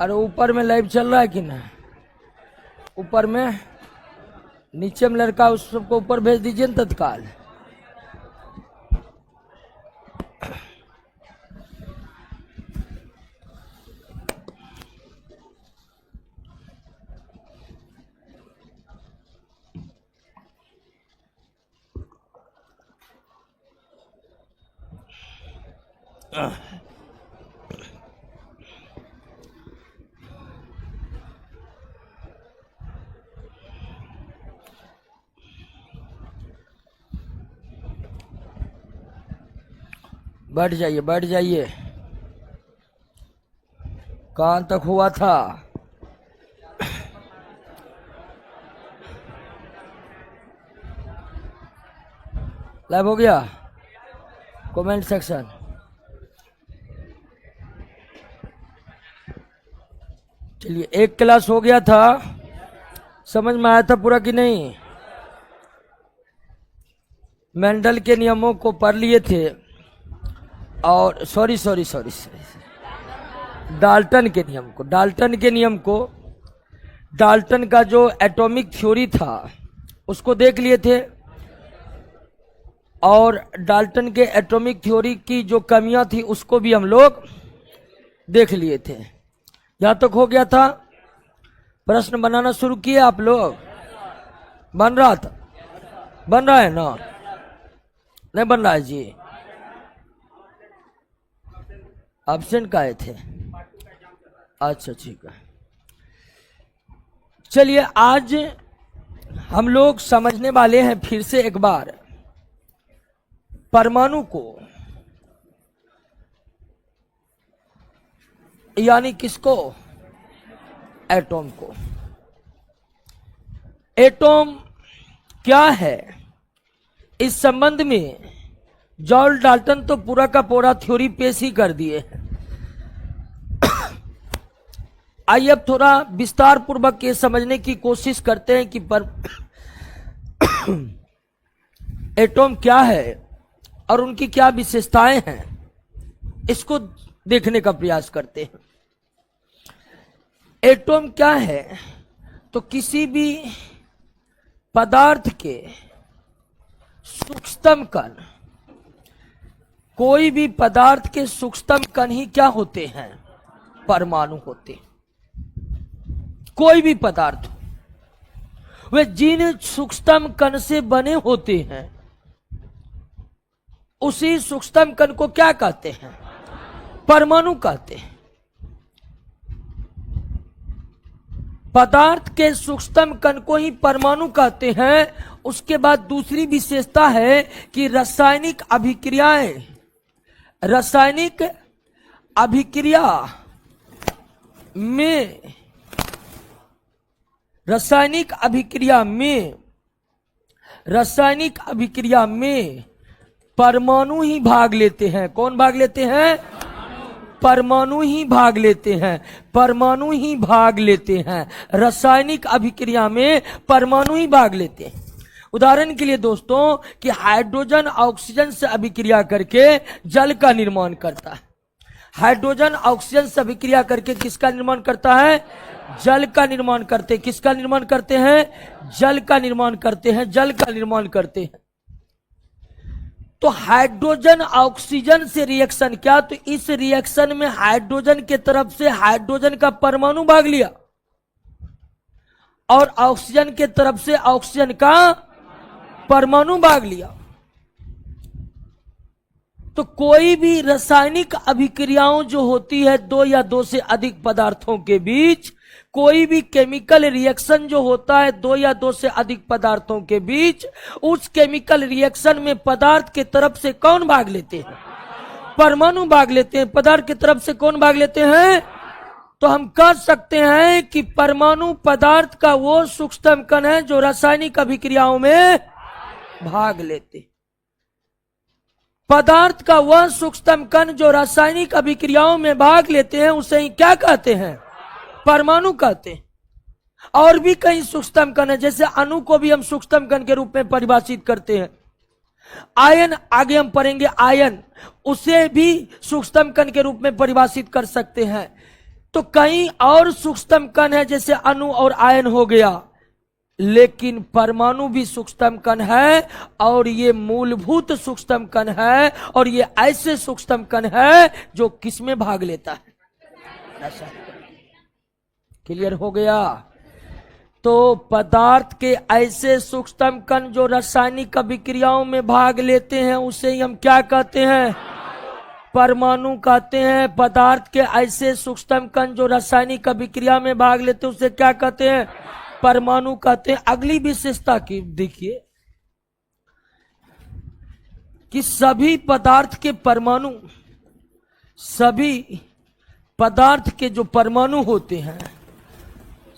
अरे ऊपर में लाइव चल रहा है कि ना? ऊपर में, नीचे में लड़का, उस सबको ऊपर भेज दीजिए न तत्काल। बैठ जाइए, बैठ जाइए। कहाँ तक हुआ था? लाइव हो गया? Comment section. चलिए, एक क्लास हो गया था, समझ में आया था पूरा कि नहीं? मेंडल के नियमों को पढ़ लिए थे, और सॉरी डाल्टन के नियम को, डाल्टन का जो एटॉमिक थ्योरी था उसको देख लिए थे, और डाल्टन के एटॉमिक थ्योरी की जो कमियां थी उसको भी हम लोग देख लिए थे। यहां तक हो गया था। प्रश्न बनाना शुरू किए आप लोग? बन रहा था? बन रहा है ना? नहीं बन रहा है जी? एब्सेंट का आए थे? अच्छा ठीक है। चलिए, आज हम लोग समझने वाले हैं फिर से एक बार परमाणु को, यानी किसको? एटॉम को। एटॉम क्या है, इस संबंध में जॉर्ज डाल्टन तो पूरा का पूरा थ्योरी पेश ही कर दिए। आइए अब थोड़ा विस्तार पूर्वक ये समझने की कोशिश करते हैं कि एटॉम क्या है और उनकी क्या विशेषताएं हैं, इसको देखने का प्रयास करते हैं। एटॉम क्या है? तो किसी भी पदार्थ के सूक्ष्मतम कण, कोई भी पदार्थ के सूक्ष्मतम कण ही क्या होते हैं? परमाणु होते हैं। कोई भी पदार्थ, वे जिन सूक्ष्मतम कण से बने होते हैं उसी सूक्ष्मतम कण को क्या कहते हैं? परमाणु कहते हैं। पदार्थ के सूक्ष्मतम कण को ही परमाणु कहते हैं। उसके बाद दूसरी विशेषता है कि रासायनिक अभिक्रिया में परमाणु ही भाग लेते हैं। कौन भाग लेते हैं? परमाणु ही भाग लेते हैं। परमाणु ही भाग लेते हैं। रासायनिक अभिक्रिया में परमाणु ही भाग लेते हैं। उदाहरण के लिए दोस्तों, कि हाइड्रोजन ऑक्सीजन से अभिक्रिया करके जल का निर्माण करता है। हाइड्रोजन ऑक्सीजन से अभिक्रिया करके किसका निर्माण करता है? जल का निर्माण करते। किसका निर्माण करते हैं? जल का निर्माण करते हैं। जल का निर्माण करते हैं। तो हाइड्रोजन ऑक्सीजन से रिएक्शन क्या? तो इस रिएक्शन में हाइड्रोजन के तरफ से हाइड्रोजन का परमाणु भाग लिया, और ऑक्सीजन के तरफ से ऑक्सीजन का परमाणु भाग लिया। तो कोई भी रासायनिक अभिक्रियाओं जो होती है दो या दो से अधिक पदार्थों के बीच, कोई भी केमिकल रिएक्शन जो होता है दो या दो से अधिक पदार्थों के बीच, उस केमिकल रिएक्शन में पदार्थ के तरफ से कौन भाग लेते हैं? परमाणु भाग लेते हैं। पदार्थ की तरफ से कौन भाग लेते हैं? तो हम कह सकते हैं कि परमाणु पदार्थ का वो सूक्ष्मतम कण है जो रासायनिक अभिक्रियाओं में भाग लेते हैं। पदार्थ का वह सूक्ष्मतम कण जो रासायनिक अभिक्रियाओं में भाग लेते हैं उसे ही क्या कहते हैं? परमाणु कहते हैं। और भी कई सूक्ष्मतम कण है, जैसे अणु को भी हम सूक्ष्मतम कण के रूप में परिभाषित करते हैं। आयन, आगे हम पढ़ेंगे आयन, उसे भी सूक्ष्मतम कण के रूप में परिभाषित कर सकते हैं। तो कहीं और सूक्ष्मतम कण है, जैसे अणु और आयन हो गया, लेकिन परमाणु भी सूक्ष्मतम कण है, और ये मूलभूत सूक्ष्मतम कण है, और ये ऐसे सूक्ष्मतम कण है जो किसमें भाग लेता है। क्लियर हो गया। तो पदार्थ के ऐसे सूक्ष्मतम कण जो रासायनिक अभिक्रियाओं में भाग लेते हैं उसे हम क्या कहते हैं, परमाणु कहते हैं। पदार्थ के ऐसे सूक्ष्मतम कण जो रासायनिक अभिक्रिया में भाग लेते हैं उसे क्या कहते हैं, परमाणु कहते हैं। अगली विशेषता की देखिए कि सभी पदार्थ के परमाणु, सभी पदार्थ के जो परमाणु होते हैं,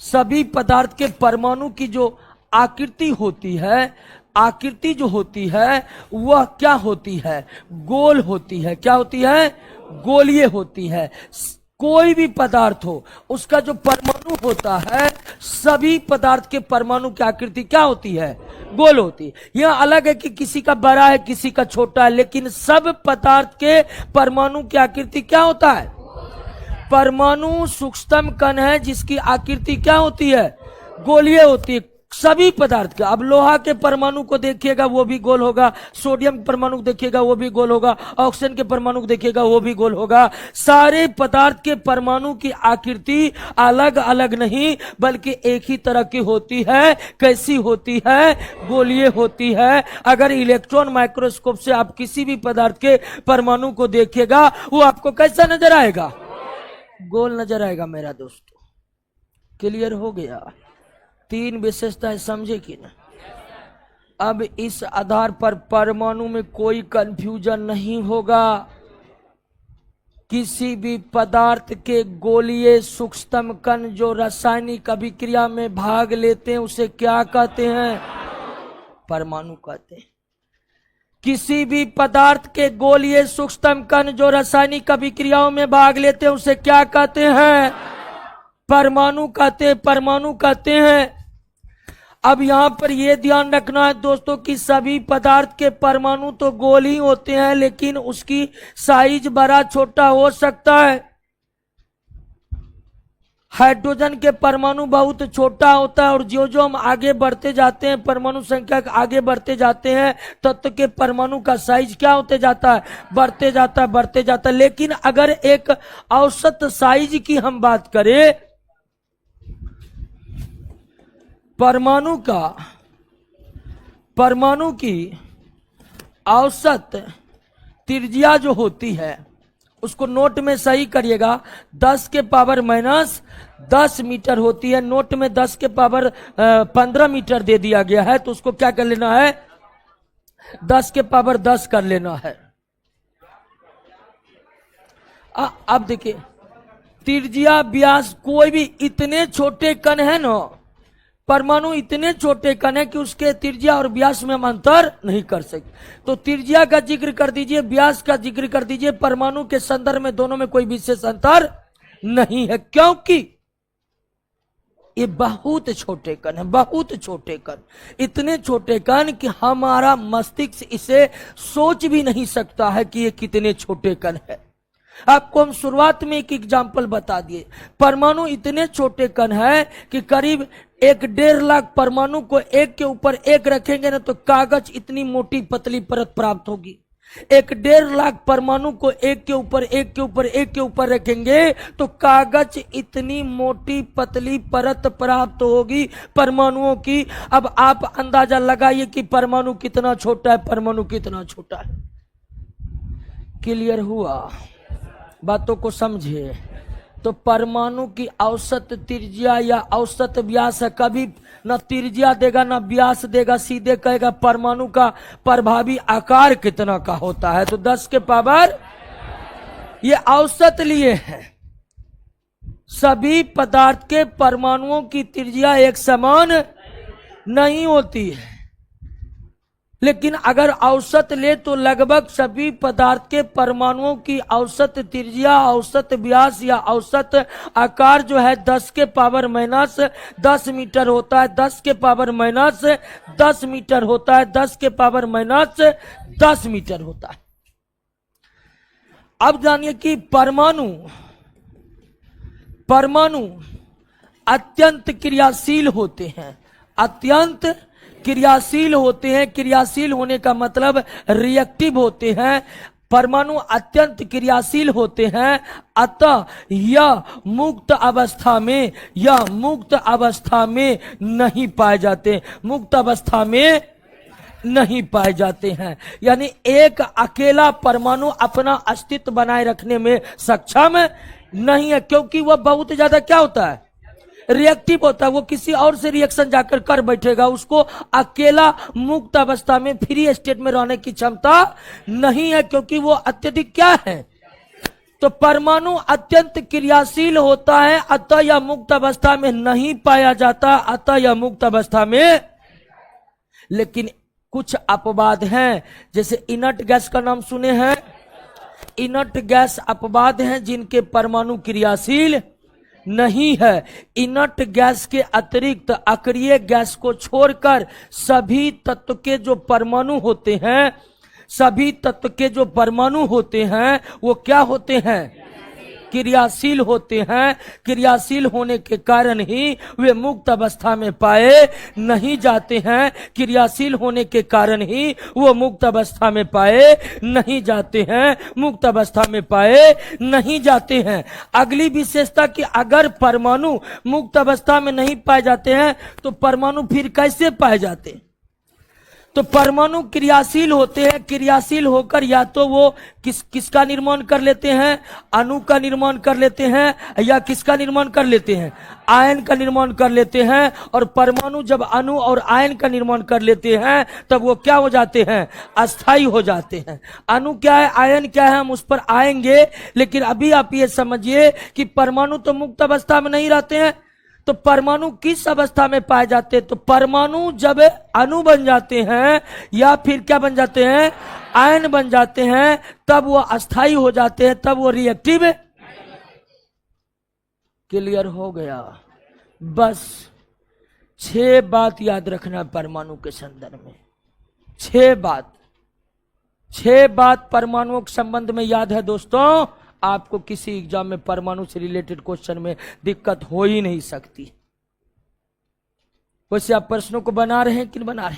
सभी पदार्थ के परमाणु की जो आकृति होती है, आकृति जो होती है वह क्या होती है, गोल होती है। क्या होती है, गोलीय होती है। कोई भी पदार्थ हो उसका जो परमाणु होता है, सभी पदार्थ के परमाणु की आकृति क्या होती है, गोल होती है। यह अलग है कि किसी का बड़ा है किसी का छोटा है, लेकिन सब पदार्थ के परमाणु की आकृति क्या होता है, परमाणु सूक्ष्मतम कण है जिसकी आकृति क्या होती है, गोलीय होती है। सभी पदार्थ का, अब लोहा के परमाणु को देखिएगा वो भी गोल होगा, सोडियम के परमाणु को देखिएगा वो भी गोल होगा, ऑक्सीजन के परमाणु को देखिएगा वो भी गोल होगा। सारे पदार्थ के परमाणु की आकृति अलग अलग नहीं बल्कि एक ही तरह की होती है। कैसी होती है, गोलीय होती है। अगर इलेक्ट्रॉन माइक्रोस्कोप से आप किसी भी पदार्थ के परमाणु को देखिएगा वो आपको कैसा नजर आएगा, गोल नजर आएगा मेरा दोस्तों। क्लियर हो गया। तीन विशेषताएं समझे कि ना। अब इस आधार पर परमाणु में कोई कंफ्यूजन नहीं होगा। किसी भी पदार्थ के गोलीय सूक्ष्मतम कण जो रासायनिक अभिक्रिया में भाग लेते हैं उसे क्या कहते हैं, परमाणु कहते हैं। किसी भी पदार्थ के गोलीय सूक्ष्मतम कण जो रासायनिक अभिक्रियाओं में भाग लेते हैं उसे क्या कहते हैं, परमाणु कहते हैं, परमाणु कहते हैं। अब यहां पर यह ध्यान रखना है दोस्तों कि सभी पदार्थ के परमाणु तो गोल ही होते हैं, लेकिन उसकी साइज बड़ा छोटा हो सकता है। हाइड्रोजन के परमाणु बहुत छोटा होता है, और जो जो हम आगे बढ़ते जाते हैं, परमाणु संख्या आगे बढ़ते जाते हैं, तत्व के परमाणु का साइज क्या होते जाता है, बढ़ते जाता है, बढ़ते जाता है। लेकिन अगर एक औसत साइज की हम बात करें, परमाणु की औसत त्रिज्या जो होती है उसको नोट में सही करिएगा, 10 के पावर माइनस 10 मीटर होती है। नोट में 10 के पावर 15 मीटर दे दिया गया है, तो उसको क्या कर लेना है, 10 के पावर 10 कर लेना है। अब देखिए त्रिज्या, व्यास, कोई भी इतने छोटे कण है ना, परमाणु इतने छोटे कण है कि उसके त्रिज्या और व्यास में हम अंतर नहीं कर सकते। तो त्रिज्या का जिक्र कर दीजिए, व्यास का जिक्र कर दीजिए, परमाणु के संदर्भ में दोनों में कोई विशेष अंतर नहीं है, क्योंकि ये बहुत छोटे कण है, बहुत छोटे कण, इतने छोटे कण कि हमारा मस्तिष्क इसे सोच भी नहीं सकता है कि ये कितने छोटे कण है। आपको हम शुरुआत में एक एग्जाम्पल बता दिए, परमाणु इतने छोटे कण है कि करीब 1.5 लाख परमाणु को एक के ऊपर एक रखेंगे ना तो कागज इतनी मोटी पतली परत प्राप्त होगी। 1.5 लाख परमाणु को एक के ऊपर एक के ऊपर एक के ऊपर रखेंगे तो कागज इतनी मोटी पतली परत प्राप्त होगी परमाणुओं की। अब आप अंदाजा लगाइए कि परमाणु कितना छोटा है, परमाणु कितना छोटा है। क्लियर हुआ, बातों को समझे। तो परमाणु की औसत त्रिज्या या औसत व्यास है, कभी न त्रिज्या देगा न व्यास देगा, सीधे कहेगा परमाणु का प्रभावी आकार कितना का होता है, तो 10 के पावर ये औसत लिए है। सभी पदार्थ के परमाणुओं की त्रिज्या एक समान नहीं होती है, लेकिन अगर औसत ले तो लगभग सभी पदार्थ के परमाणुओं की औसत त्रिज्या, औसत व्यास या औसत आकार जो है 10 के पावर माइनस 10 मीटर होता है, 10 के पावर माइनस 10 मीटर होता है, 10 के पावर माइनस 10 मीटर होता है। अब जानिए कि परमाणु अत्यंत क्रियाशील होते हैं, अत्यंत क्रियाशील होते हैं। क्रियाशील होने का मतलब रिएक्टिव होते हैं। परमाणु अत्यंत क्रियाशील होते हैं, अतः यह मुक्त अवस्था में नहीं पाए जाते, मुक्त अवस्था में नहीं पाए जाते हैं। यानी एक अकेला परमाणु अपना अस्तित्व बनाए रखने में सक्षम नहीं है, क्योंकि वह बहुत ज्यादा क्या होता है, रिएक्टिव होता है। वो किसी और से रिएक्शन जाकर कर बैठेगा, उसको अकेला मुक्त अवस्था में फ्री स्टेट में रहने की क्षमता नहीं है, क्योंकि वो अत्यधिक क्या है। तो परमाणु अत्यंत क्रियाशील होता है, अतः यह मुक्त अवस्था में नहीं पाया जाता, अतः यह मुक्त अवस्था में। लेकिन कुछ अपवाद हैं, जैसे इनर्ट गैस का नाम सुने हैं। इनर्ट गैस अपवाद हैं जिनके परमाणु क्रियाशील नहीं है। इनर्ट गैस के अतिरिक्त अक्रिय गैस को छोड़कर सभी तत्व के जो परमाणु होते हैं, सभी तत्व के जो परमाणु होते हैं वो क्या होते हैं, क्रियाशील होते हैं। क्रियाशील होने के कारण ही वे मुक्त अवस्था में पाए नहीं जाते हैं। क्रियाशील होने के कारण ही वो मुक्त अवस्था में पाए नहीं जाते हैं, मुक्त अवस्था में पाए नहीं जाते हैं। अगली विशेषता कि अगर परमाणु मुक्त अवस्था में नहीं पाए जाते हैं तो परमाणु फिर कैसे पाए जाते हैं। तो परमाणु क्रियाशील होते हैं, क्रियाशील होकर या तो वो किसका निर्माण कर लेते हैं, अणु का निर्माण कर लेते हैं, या किसका निर्माण कर लेते हैं, आयन का निर्माण कर लेते हैं। और परमाणु जब अणु और आयन का निर्माण कर लेते हैं तब वो क्या हो जाते हैं, अस्थायी हो जाते हैं। अणु क्या है, आयन क्या है, हम उस पर आएंगे। लेकिन अभी आप ये समझिए कि परमाणु तो मुक्त अवस्था में नहीं रहते हैं, तो परमाणु किस अवस्था में पाए जाते हैं। तो परमाणु जब अणु बन जाते हैं या फिर क्या बन जाते हैं, आयन बन जाते हैं, तब वो अस्थायी हो जाते हैं, तब वो रिएक्टिव। क्लियर हो गया। बस 6 बात याद रखना परमाणु के संदर्भ में। 6 बात परमाणुओं के संबंध में याद है दोस्तों। आपको किसी एग्जाम में परमाणु से रिलेटेड क्वेश्चन में दिक्कत हो ही नहीं सकती। वैसे आप प्रश्नों को बना रहे हैं कि नहीं बना रहे?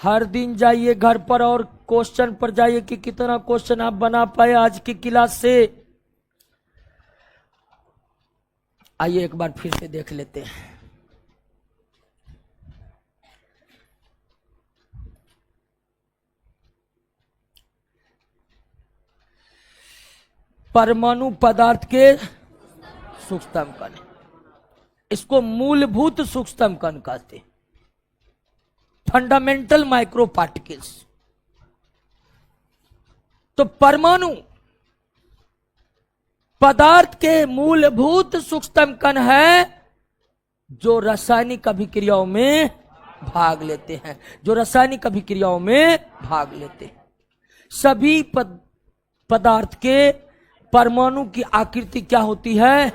हर दिन जाइए घर पर और क्वेश्चन पर जाइए कि कितना क्वेश्चन आप बना पाए आज की क्लास से। आइए एक बार फिर से देख लेते हैं। परमाणु पदार्थ के सूक्ष्मतम कण, इसको मूलभूत सूक्ष्मतम कण कहते हैं, फंडामेंटल माइक्रो पार्टिकल्स। तो परमाणु पदार्थ के मूलभूत सूक्ष्मतम कण है जो रासायनिक अभिक्रियाओं में भाग लेते हैं, जो रासायनिक अभिक्रियाओं में भाग लेते हैं। सभी पदार्थ के परमाणु की आकृति क्या होती है,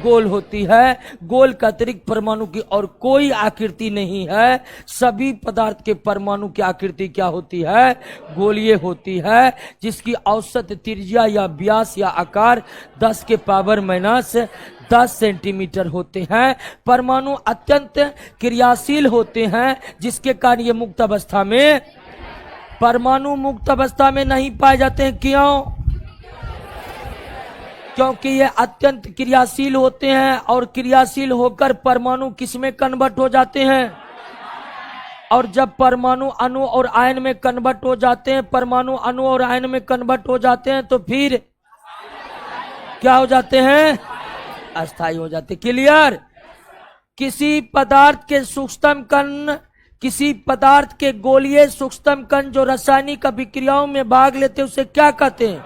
गोल होती है। गोल का अतिरिक्त परमाणु की और कोई आकृति नहीं है। सभी पदार्थ के परमाणु की आकृति क्या होती है, गोलीय होती है, जिसकी औसत त्रिज्या या व्यास या आकार 10 के पावर माइनस 10 सेंटीमीटर होते हैं। परमाणु अत्यंत क्रियाशील होते हैं, जिसके कारण ये मुक्त अवस्था में, परमाणु मुक्त अवस्था में नहीं पाए जाते हैं। क्यों? क्योंकि ये अत्यंत क्रियाशील होते हैं और क्रियाशील होकर परमाणु किसमें कन्वर्ट हो जाते हैं। और जब परमाणु अणु और आयन में कन्वर्ट हो जाते हैं, परमाणु अणु और आयन में कन्वर्ट हो जाते हैं, तो फिर क्या हो जाते हैं, अस्थायी हो जाते। क्लियर? किसी पदार्थ के सूक्ष्मतम कण, किसी पदार्थ के गोलीय सूक्ष्मतम कण जो रासायनिक अभिक्रियाओं में भाग लेते हैं उसे क्या कहते हैं,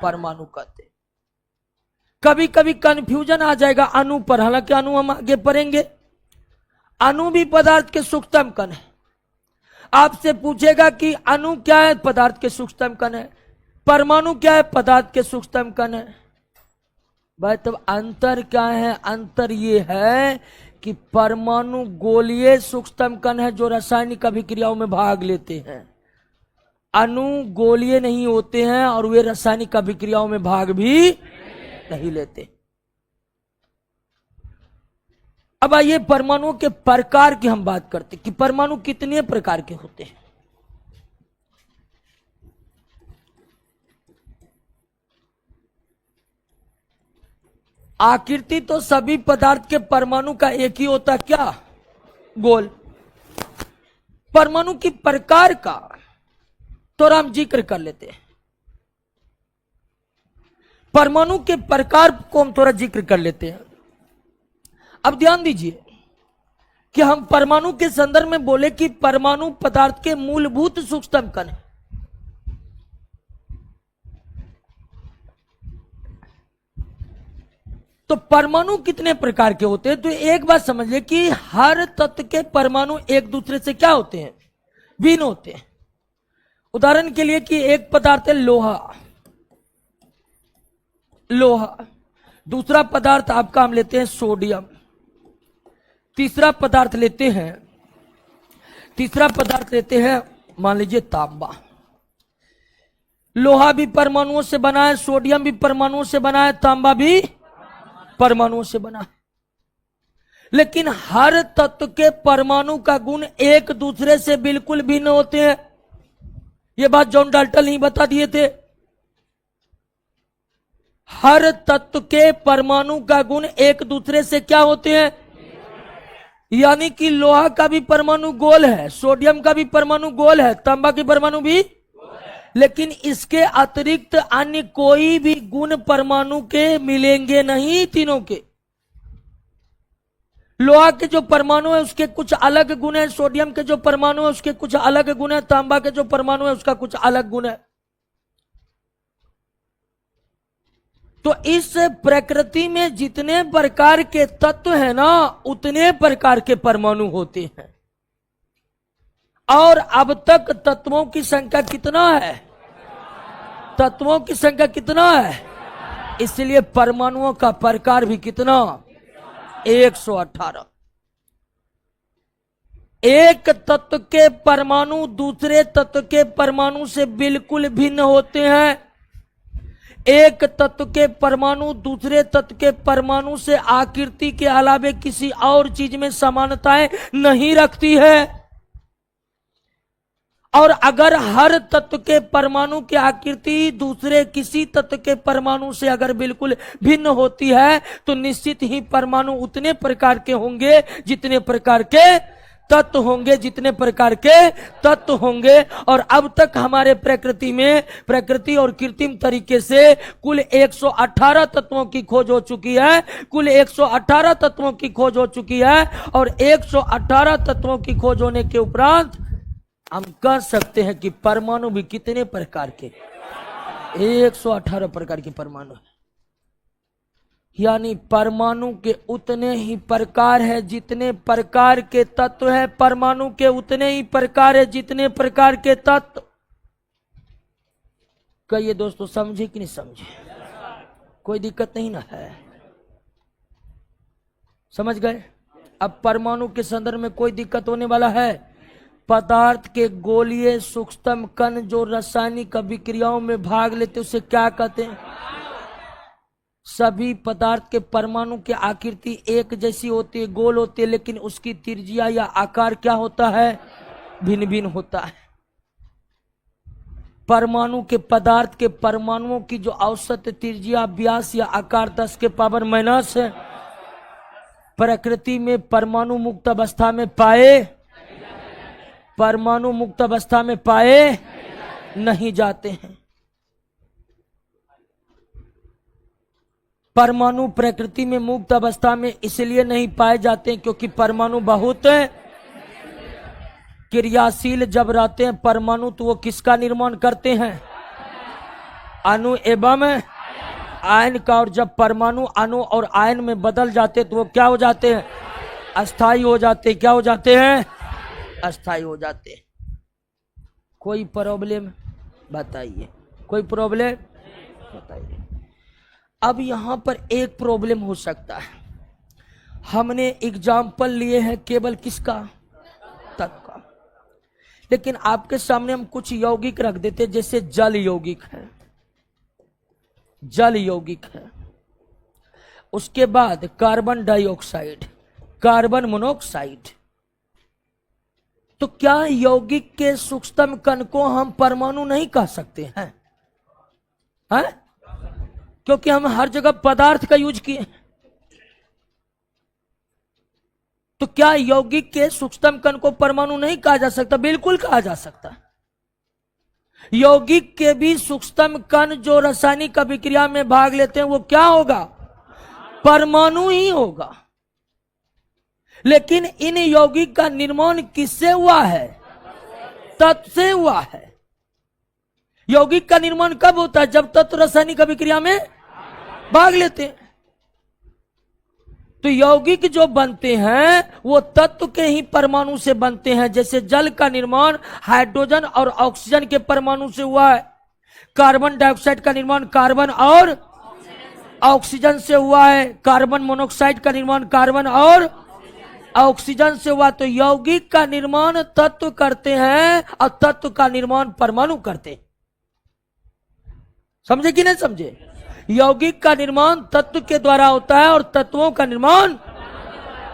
परमाणु कहते हैं। कभी कभी कंफ्यूजन आ जाएगा अणु पर, हालांकि अणु हम आगे पढ़ेंगे। अणु भी पदार्थ के सूक्ष्मतम कण है। आपसे पूछेगा कि अणु क्या है, पदार्थ के सूक्ष्मतम कण है। परमाणु क्या है, पदार्थ के सूक्ष्मतम कण है। भाई तब अंतर क्या है? अंतर ये है कि परमाणु गोलीय सूक्ष्मतम कण है जो रासायनिक अभिक्रियाओं में भाग लेते हैं। अणु गोलीय नहीं होते हैं और वे रासायनिक अभिक्रियाओं में भाग भी नहीं लेते। अब आइए परमाणुओं के प्रकार की हम बात करते कि परमाणु कितने प्रकार के होते हैं। आकृति तो सभी पदार्थ के परमाणु का एक ही होता, क्या? गोल। परमाणु की प्रकार का तो हम जिक्र कर लेते हैं। परमाणु के प्रकार को हम थोड़ा जिक्र कर लेते हैं। अब ध्यान दीजिए कि हम परमाणु के संदर्भ में बोले कि परमाणु पदार्थ के मूलभूत सूक्ष्मतम कण है। तो परमाणु कितने प्रकार के होते हैं? तो एक बात समझिए कि हर तत्व के परमाणु एक दूसरे से क्या होते हैं? भिन्न होते हैं। उदाहरण के लिए कि एक पदार्थ है लोहा, लोहा। दूसरा पदार्थ आपका हम लेते हैं सोडियम। तीसरा पदार्थ लेते हैं मान लीजिए तांबा। लोहा भी परमाणुओं से बना है, सोडियम भी परमाणुओं से बना है, तांबा भी परमाणुओं से बना है। लेकिन हर तत्व के परमाणु का गुण एक दूसरे से बिल्कुल भिन्न होते हैं। यह बात जॉन डाल्टन ही बता दिए थे। हर तत्व के परमाणु का गुण एक दूसरे से क्या होते हैं? यानी कि लोहा का भी परमाणु गोल है, सोडियम का भी परमाणु गोल है, तांबा की परमाणु भी, लेकिन इसके अतिरिक्त अन्य कोई भी गुण परमाणु के मिलेंगे नहीं तीनों के। लोहा के जो परमाणु है उसके कुछ अलग गुण है, सोडियम के जो परमाणु है उसके कुछ अलग गुण है, तांबा के जो परमाणु है उसका कुछ अलग गुण है। तो इस प्रकृति में जितने प्रकार के तत्व है ना, उतने प्रकार के परमाणु होते हैं। और अब तक तत्वों की संख्या कितना है? तत्वों की संख्या कितना है? इसलिए परमाणुओं का प्रकार भी कितना? 118। एक तत्व के परमाणु दूसरे तत्व के परमाणु से बिल्कुल भिन्न होते हैं। एक तत्व के परमाणु दूसरे तत्व के परमाणु से आकृति के अलावे किसी और चीज में समानताएं नहीं रखती है। और अगर हर तत्व के परमाणु की आकृति दूसरे किसी तत्व के परमाणु से अगर बिल्कुल भिन्न होती है तो निश्चित ही परमाणु उतने प्रकार के होंगे जितने प्रकार के तत्व होंगे, जितने प्रकार के तत्व होंगे। और अब तक हमारे प्रकृति में, प्रकृति और कृत्रिम तरीके से कुल 118 तत्वों की खोज हो चुकी है। कुल 118 तत्वों की खोज हो चुकी है। और 118 तत्वों की खोज होने के उपरांत हम कह सकते हैं कि परमाणु भी कितने प्रकार के? 118 प्रकार के परमाणु है। यानी परमाणु के उतने ही प्रकार है जितने प्रकार के तत्व है, परमाणु के उतने ही प्रकार है जितने प्रकार के तत्व। कहिए दोस्तों, समझे कि नहीं समझे? कोई दिक्कत नहीं ना है? समझ गए? अब परमाणु के संदर्भ में कोई दिक्कत होने वाला है? पदार्थ के गोलीय सूक्ष्मतम कण जो रासायनिक अभिक्रियाओं में भाग लेते उसे क्या कहते हैं? सभी पदार्थ के परमाणु की आकृति एक जैसी होती है, गोल होती है, लेकिन उसकी त्रिज्या या आकार क्या होता है? भिन्न भिन्न होता है। परमाणु के पदार्थ के परमाणुओं की जो औसत त्रिज्या, व्यास या आकार 10 के पावर माइनस है। प्रकृति में परमाणु मुक्त अवस्था में पाए, परमाणु मुक्त अवस्था में पाए नहीं जाते हैं। परमाणु प्रकृति में मुक्त अवस्था में इसलिए नहीं पाए जाते हैं क्योंकि परमाणु बहुत क्रियाशील जब रहते हैं परमाणु, तो वो किसका निर्माण करते हैं? अणु एवं आयन का। और जब परमाणु अणु और आयन में बदल जाते तो वो क्या हो जाते हैं? अस्थायी हो जाते। क्या हो जाते हैं? अस्थायी हो जाते हैं। कोई प्रॉब्लम बताइए? कोई प्रॉब्लम बताइए? अब यहां पर एक प्रॉब्लम हो सकता है। हमने एग्जाम्पल लिए हैं केवल किसका? तत्व का। लेकिन आपके सामने हम कुछ यौगिक रख देते, जैसे जल यौगिक है, जल यौगिक है। उसके बाद कार्बन डाइऑक्साइड, कार्बन मोनोऑक्साइड। तो क्या यौगिक के सूक्ष्मतम कण को हम परमाणु नहीं कह सकते हैं? क्योंकि हम हर जगह पदार्थ का यूज किए। तो क्या यौगिक के सूक्ष्मतम कण को परमाणु नहीं कहा जा सकता? बिल्कुल कहा जा सकता। यौगिक के भी सूक्ष्मतम कण जो रासायनिक अभिक्रिया में भाग लेते हैं वो क्या होगा? परमाणु ही होगा। लेकिन इन यौगिक का निर्माण किससे हुआ है? तत्व से हुआ है। यौगिक का निर्माण कब होता है? जब तत्व रासायनिक अभिक्रिया में भाग लेते हैं। तो यौगिक जो बनते हैं वो तत्व के ही परमाणु से बनते हैं। जैसे जल का निर्माण हाइड्रोजन और ऑक्सीजन के परमाणु से हुआ है। कार्बन डाइऑक्साइड का निर्माण कार्बन और ऑक्सीजन से हुआ है। कार्बन मोनोऑक्साइड का निर्माण कार्बन और ऑक्सीजन से हुआ। तो यौगिक का निर्माण तत्व करते हैं और तत्व का निर्माण परमाणु करते हैं। समझे कि नहीं समझे? यौगिक का निर्माण तत्व के द्वारा होता है और तत्वों का निर्माण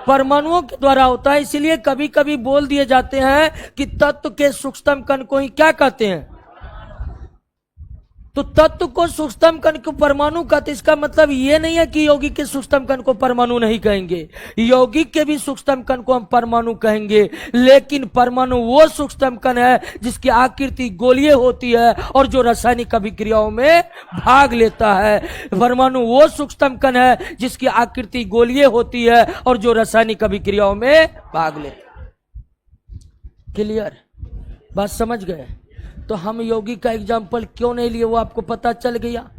परमाणुओं के द्वारा होता है। इसलिए कभी कभी बोल दिए जाते हैं कि तत्व के सूक्ष्मतम कण को ही क्या कहते हैं? तो तत्व को सूक्ष्मतम कण को परमाणु कहते। इसका मतलब ये नहीं है कि यौगिक के सूक्ष्मतम कण को परमाणु नहीं कहेंगे। यौगिक के भी सूक्ष्मतम कण को हम परमाणु कहेंगे। लेकिन परमाणु वो सूक्ष्मतम कण है जिसकी आकृति गोलीय होती है और जो रासायनिक अभिक्रियाओं में भाग लेता है। परमाणु वो सूक्ष्मतम कण है जिसकी आकृति गोलीय होती है और जो रासायनिक अभिक्रियाओं में भाग लेता है। क्लियर? बात समझ गए? तो हम यौगिक का एग्जाम्पल क्यों नहीं लिए वो आपको पता चल गया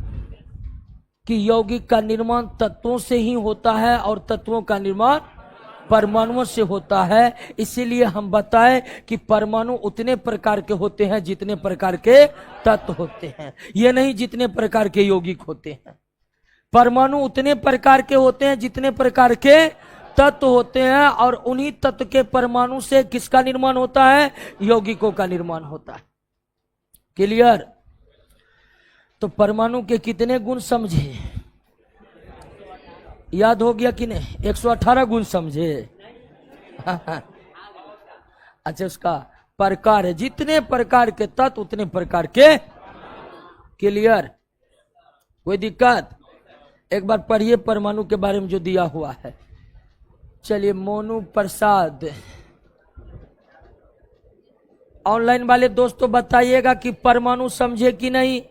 कि यौगिक का निर्माण तत्वों से ही होता है और तत्वों का निर्माण परमाणुओं से होता है। इसीलिए हम बताएं कि परमाणु उतने प्रकार के होते हैं जितने प्रकार के तत्व होते हैं। ये नहीं जितने प्रकार के यौगिक होते हैं। परमाणु उतने प्रकार के होते हैं जितने प्रकार के तत्व होते हैं और उन्हीं तत्व के परमाणु से किसका निर्माण होता है? यौगिकों का निर्माण होता है। क्लियर? तो परमाणु के कितने गुण समझे? याद हो गया कि नहीं? 118 गुण समझे। अच्छा, उसका प्रकार है, जितने प्रकार के तत्व उतने प्रकार के। क्लियर? कोई दिक्कत? एक बार पढ़िए परमाणु के बारे में जो दिया हुआ है। चलिए, मोनू प्रसाद, ऑनलाइन वाले दोस्तों बताइएगा कि परमाणु समझे कि नहीं।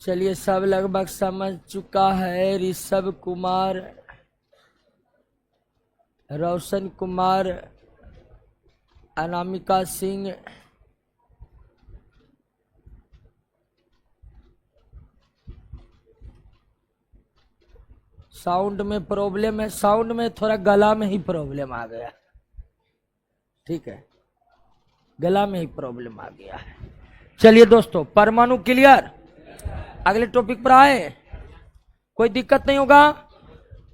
चलिए, सब लगभग समझ चुका है। ऋषभ कुमार, रोशन कुमार, अनामिका सिंह, साउंड में प्रॉब्लम है। साउंड में थोड़ा गला में ही प्रॉब्लम आ गया। ठीक है, गला में ही प्रॉब्लम आ गया है। चलिए दोस्तों, परमाणु क्लियर? अगले टॉपिक पर आए, कोई दिक्कत नहीं होगा।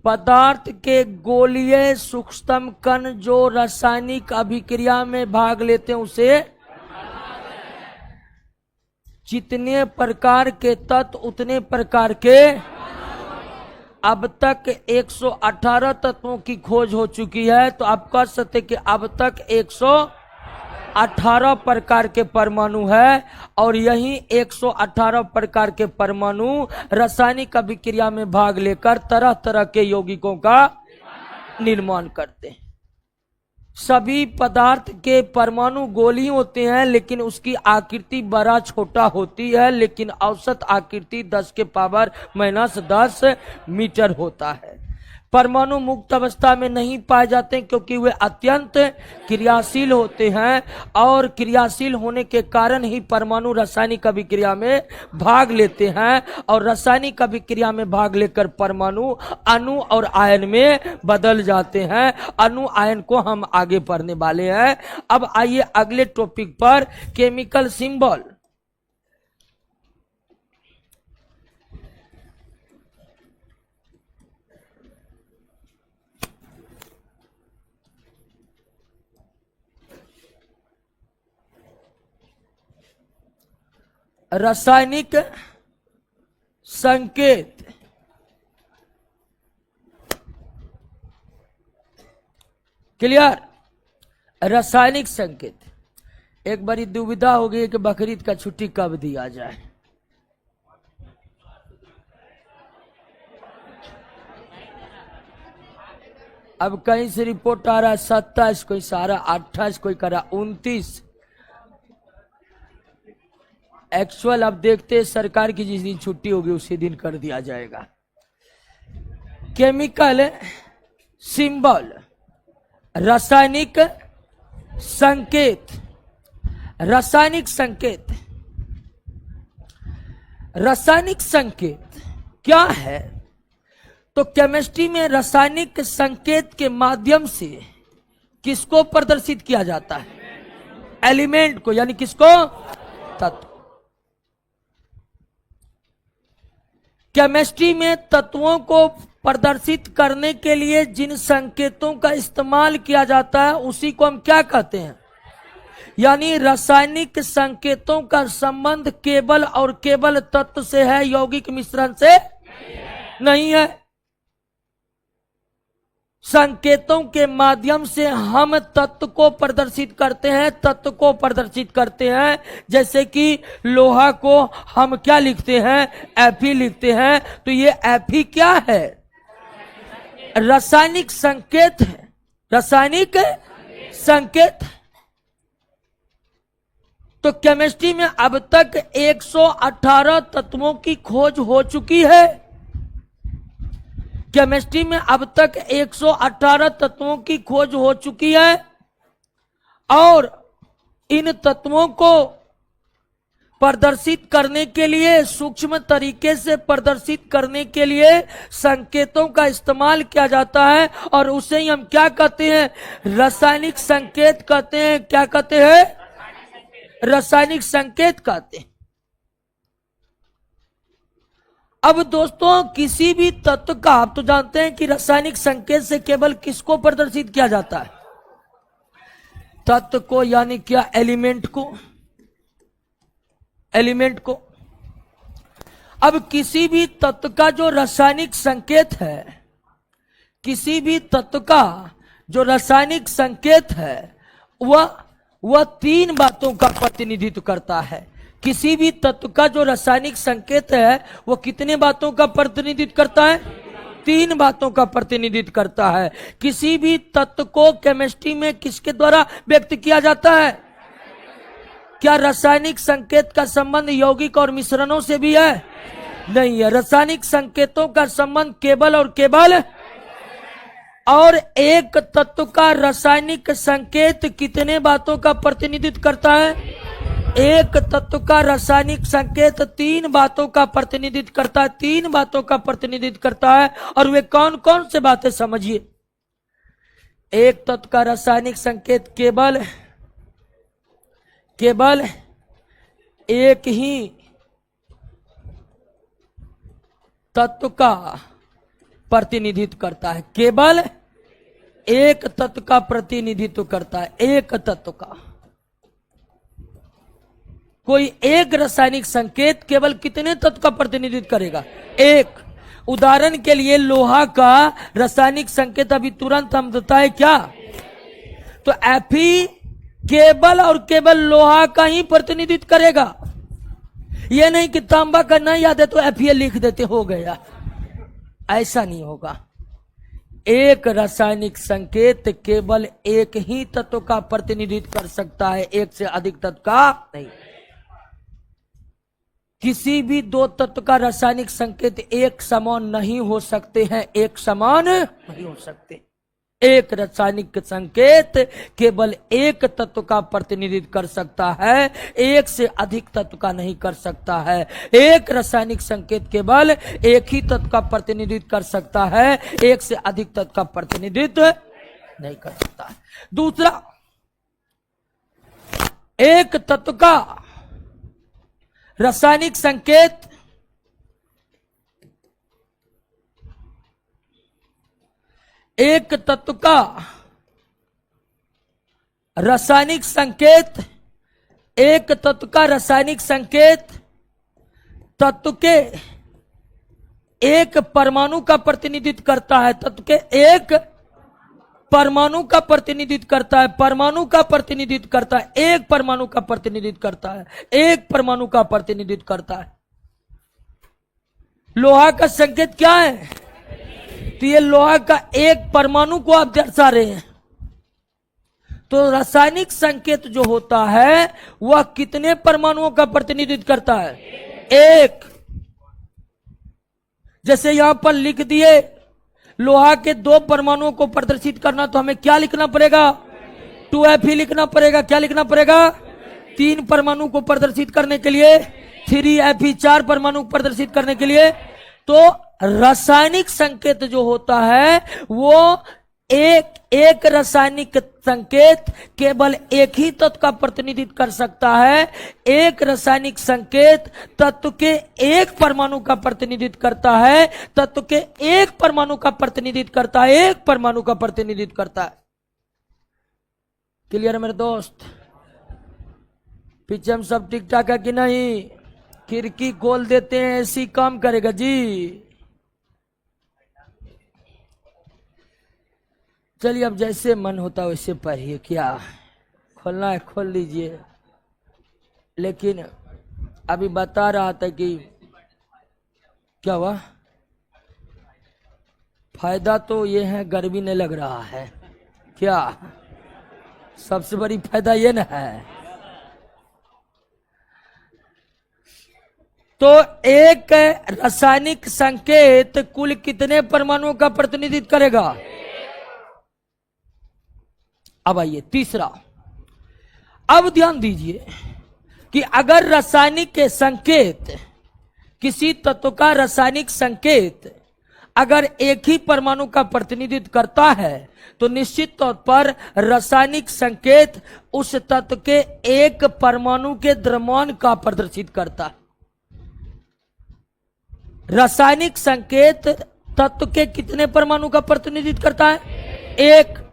पदार्थ के गोलीय सूक्ष्मतम कण जो रासायनिक अभिक्रिया में भाग लेते हैं उसे जितने प्रकार के तत्व उतने प्रकार के। अब तक 118 तत्वों की खोज हो चुकी है, तो आप कह सकते कि अब तक 118 प्रकार के परमाणु है और यही 118 प्रकार के परमाणु रासायनिक अभिक्रिया में भाग लेकर तरह तरह के यौगिकों का निर्माण करते हैं। सभी पदार्थ के परमाणु गोली होते हैं, लेकिन उसकी आकृति बड़ा छोटा होती है, लेकिन औसत आकृति 10 के पावर -10 मीटर होता है। परमाणु मुक्त अवस्था में नहीं पाए जाते क्योंकि वे अत्यंत क्रियाशील होते हैं और क्रियाशील होने के कारण ही परमाणु रासायनिक अभिक्रिया में भाग लेते हैं और रासायनिक अभिक्रिया में भाग लेकर परमाणु अणु और आयन में बदल जाते हैं। अणु आयन को हम आगे पढ़ने वाले हैं। अब आइए अगले टॉपिक पर, केमिकल सिंबल। रासायनिक संकेत। क्लियर? रासायनिक संकेत। एक बारी दुविधा हो गई कि बकरीद का छुट्टी कब दिया जाए। अब कहीं से रिपोर्ट आ रहा है 27, कोई सारा 28, कोई करा 29। एक्चुअल अब देखते हैं सरकार की जिस दिन छुट्टी होगी उसी दिन कर दिया जाएगा। केमिकल सिंबल, रासायनिक संकेत। रासायनिक संकेत, रासायनिक संकेत क्या है? तो केमिस्ट्री में रासायनिक संकेत के माध्यम से किसको प्रदर्शित किया जाता है? एलिमेंट को, यानी किसको? तत्व। केमिस्ट्री में तत्वों को प्रदर्शित करने के लिए जिन संकेतों का इस्तेमाल किया जाता है उसी को हम क्या कहते हैं? यानी रासायनिक संकेतों का संबंध केवल और केवल तत्व से है, यौगिक मिश्रण से नहीं है। संकेतों के माध्यम से हम तत्व को प्रदर्शित करते हैं, तत्व को प्रदर्शित करते हैं। जैसे कि लोहा को हम क्या लिखते हैं? Fe लिखते हैं। तो ये Fe क्या है? रासायनिक संकेत है। रासायनिक संकेत। तो केमिस्ट्री में अब तक 118 तत्वों की खोज हो चुकी है। केमिस्ट्री में अब तक 118 तत्वों की खोज हो चुकी है और इन तत्वों को प्रदर्शित करने के लिए, सूक्ष्म तरीके से प्रदर्शित करने के लिए संकेतों का इस्तेमाल किया जाता है और उसे ही हम क्या कहते हैं? रासायनिक संकेत कहते हैं। क्या कहते हैं? रासायनिक संकेत कहते हैं। अब दोस्तों, किसी भी तत्व का, आप तो जानते हैं कि रासायनिक संकेत से केवल किसको प्रदर्शित किया जाता है? तत्व को, यानी क्या? एलिमेंट को। एलिमेंट को। अब किसी भी तत्व का जो रासायनिक संकेत है, किसी भी तत्व का जो रासायनिक संकेत है वह 3 बातों का प्रतिनिधित्व करता है। किसी भी तत्व का जो रासायनिक संकेत है वो कितने बातों का प्रतिनिधित्व करता है? 3 बातों का प्रतिनिधित्व करता है। किसी भी तत्व को केमिस्ट्री में किसके द्वारा व्यक्त किया जाता है? क्या रासायनिक संकेत का संबंध यौगिक और मिश्रणों से भी है? नहीं है। रासायनिक संकेतों का संबंध केवल और केवल, और एक तत्व का रासायनिक संकेत कितने बातों का प्रतिनिधित्व करता है? एक तत्व का रासायनिक संकेत 3 बातों का प्रतिनिधित्व करता है। 3 बातों का प्रतिनिधित्व करता है। और वे कौन कौन से बातें समझिए। एक तत्व का रासायनिक संकेत केवल एक ही तत्व का प्रतिनिधित्व करता है। केवल एक तत्व का प्रतिनिधित्व करता है। एक तत्व का। कोई एक रासायनिक संकेत केवल कितने तत्व का प्रतिनिधित्व करेगा? एक। उदाहरण के लिए लोहा का रासायनिक संकेत अभी तुरंत हम बताए क्या? तो Fe केवल और केवल लोहा का ही प्रतिनिधित्व करेगा। यह नहीं कि तांबा का नहीं याद है तो Fe लिख देते, हो गया। ऐसा नहीं होगा। एक रासायनिक संकेत केवल एक ही तत्व का प्रतिनिधित्व कर सकता है, एक से अधिक तत्व का नहीं। किसी भी दो तत्व का रासायनिक संकेत एक समान नहीं हो सकते हैं, एक समान नहीं हो सकते। एक रासायनिक संकेत केवल एक तत्व का प्रतिनिधित्व कर सकता है, एक से अधिक तत्व का नहीं कर सकता है। एक रासायनिक संकेत केवल एक ही तत्व का प्रतिनिधित्व कर सकता है, एक से अधिक तत्व का प्रतिनिधित्व नहीं कर सकता है। दूसरा, एक तत्व का रासायनिक संकेत एक तत्व का रासायनिक संकेत एक तत्व का रासायनिक संकेत तत्व के एक परमाणु का प्रतिनिधित्व करता है, तत्व के एक परमाणु का प्रतिनिधित्व करता है, परमाणु का प्रतिनिधित्व करता है, एक परमाणु का प्रतिनिधित्व करता है, एक परमाणु का प्रतिनिधित्व करता है। लोहा का संकेत क्या है? तो ये लोहा का एक परमाणु को आप दर्शा रहे हैं। तो रासायनिक संकेत जो होता है वह कितने परमाणुओं का प्रतिनिधित्व करता है? एक। जैसे यहां पर लिख दिए लोहा के दो परमाणुओं को प्रदर्शित करना, तो हमें क्या लिखना पड़ेगा? 2Fe लिखना पड़ेगा। क्या लिखना पड़ेगा? 3 परमाणु को प्रदर्शित करने के लिए 3Fe, 4 परमाणु प्रदर्शित करने के लिए। तो रासायनिक संकेत जो होता है वो एक रासायनिक संकेत केवल एक ही तत्व का प्रतिनिधित्व कर सकता है। एक रासायनिक संकेत तत्व के एक परमाणु का प्रतिनिधित्व करता है, तत्व के एक परमाणु का प्रतिनिधित्व करता है, एक परमाणु का प्रतिनिधित्व करता है। क्लियर है मेरे दोस्त? पीछे हम सब ठीक ठाक है कि नहीं? खिड़की खोल देते हैं, ऐसी काम करेगा जी। चलिए अब जैसे मन होता है वैसे पढ़िए, क्या खोलना है खोल लीजिए। लेकिन अभी बता रहा था कि क्या हुआ, फायदा तो ये है गर्मी नहीं लग रहा है, क्या सबसे बड़ी फायदा ये ना है। तो एक रासायनिक संकेत कुल कितने परमाणुओं का प्रतिनिधित्व करेगा? अब आइए तीसरा। अब ध्यान दीजिए कि अगर रासायनिक संकेत, किसी तत्व का रासायनिक संकेत अगर एक ही परमाणु का प्रतिनिधित्व करता है तो निश्चित तौर पर रासायनिक संकेत उस तत्व के एक परमाणु के द्रव्यमान का प्रदर्शित करता है। रासायनिक संकेत तत्व के कितने परमाणु का प्रतिनिधित्व करता है? एक।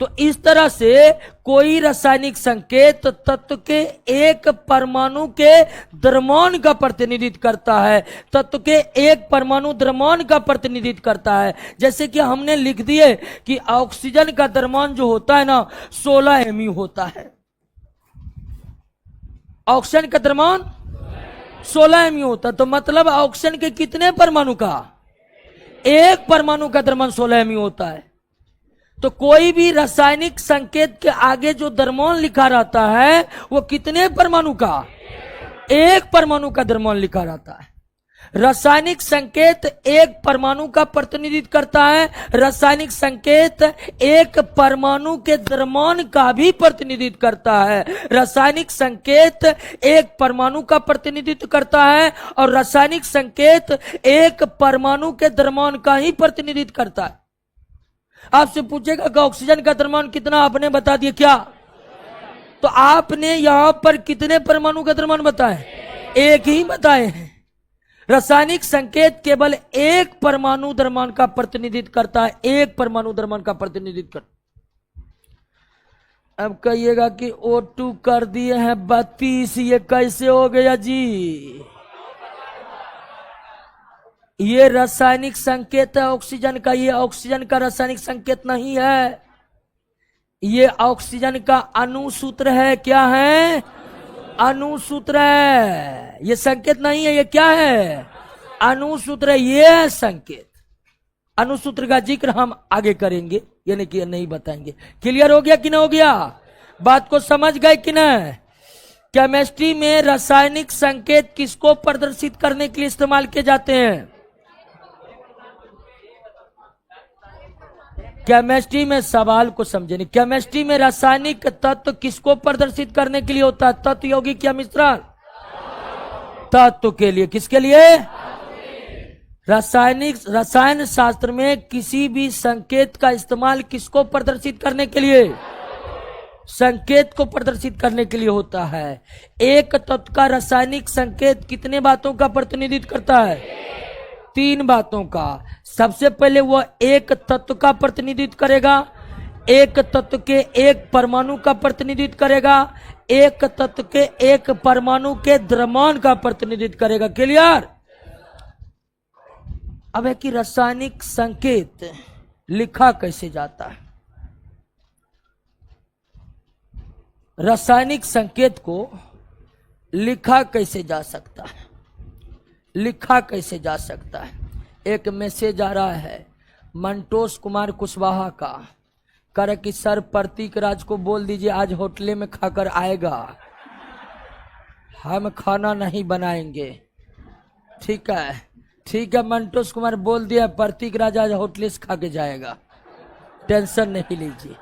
तो इस तरह से कोई रासायनिक संकेत तत्व के एक परमाणु के द्रव्यमान का प्रतिनिधित्व करता है, तत्व के एक परमाणु द्रव्यमान का प्रतिनिधित्व करता है। जैसे कि हमने लिख दिए कि ऑक्सीजन का द्रव्यमान जो होता है ना 16 mu होता है। ऑक्सीजन का द्रव्यमान 16 mu होता है। तो मतलब ऑक्सीजन के कितने परमाणु का? एक परमाणु का द्रव्यमान 16 mu होता है। तो कोई भी रासायनिक संकेत के आगे जो द्रव्यमान लिखा रहता है वो कितने परमाणु का? एक परमाणु का द्रव्यमान लिखा रहता है। रासायनिक संकेत एक परमाणु का प्रतिनिधित्व करता है, रासायनिक संकेत एक परमाणु के द्रव्यमान का भी प्रतिनिधित्व करता है। रासायनिक संकेत एक परमाणु का प्रतिनिधित्व करता है और रासायनिक संकेत एक परमाणु के द्रव्यमान का ही प्रतिनिधित्व करता है। आपसे पूछेगा कि ऑक्सीजन का द्रव्यमान कितना, आपने बता दिया क्या? तो आपने यहां पर कितने परमाणु का द्रव्यमान बताए? एक ही बताए हैं। रासायनिक संकेत केवल एक परमाणु द्रव्यमान का प्रतिनिधित्व करता है, एक परमाणु द्रव्यमान का प्रतिनिधित्व करता है। अब कहिएगा कि O2 कर दिए हैं 32, ये कैसे हो गया जी? ये रासायनिक संकेत है ऑक्सीजन का, ये ऑक्सीजन का रासायनिक संकेत नहीं है। ये ऑक्सीजन का अणुसूत्र है। क्या है? अणुसूत्र है। ये संकेत नहीं है, ये क्या है? अणुसूत्र है। ये है संकेत। अणुसूत्र का जिक्र हम आगे करेंगे, यानी कि नहीं बताएंगे। क्लियर हो गया कि नहीं हो गया? बात को समझ गए कि नहीं? केमिस्ट्री में रासायनिक संकेत किसको प्रदर्शित करने के लिए इस्तेमाल किए जाते हैं? केमिस्ट्री में सवाल को समझे नहीं। केमिस्ट्री में रासायनिक तत्व किसको प्रदर्शित करने के लिए होता है? तत्व यौगिक या मिश्रण? तत्व के लिए। किसके लिए? रसायन शास्त्र में किसी भी संकेत का इस्तेमाल किसको प्रदर्शित करने के लिए? संकेत को प्रदर्शित करने के लिए होता है। एक तत्व का रासायनिक संकेत कितने बातों का प्रतिनिधित्व करता है? 3 बातों का। सबसे पहले वह एक तत्व का प्रतिनिधित्व करेगा, एक तत्व के एक परमाणु का प्रतिनिधित्व करेगा, एक तत्व के एक परमाणु के द्रव्यमान का प्रतिनिधित्व करेगा। क्लियर? अब है कि रासायनिक संकेत लिखा कैसे जाता है। रासायनिक संकेत को लिखा कैसे जा सकता है? लिखा कैसे जा सकता है? एक मैसेज आ रहा है मंटोष कुमार कुशवाहा का, कह रहे कि सर प्रतीक राज को बोल दीजिए आज होटल में खाकर आएगा, हम खाना नहीं बनाएंगे। ठीक है, ठीक है मंटोष कुमार बोल दिया, प्रतीक राज आज होटल से खा के जाएगा, टेंशन नहीं लीजिए।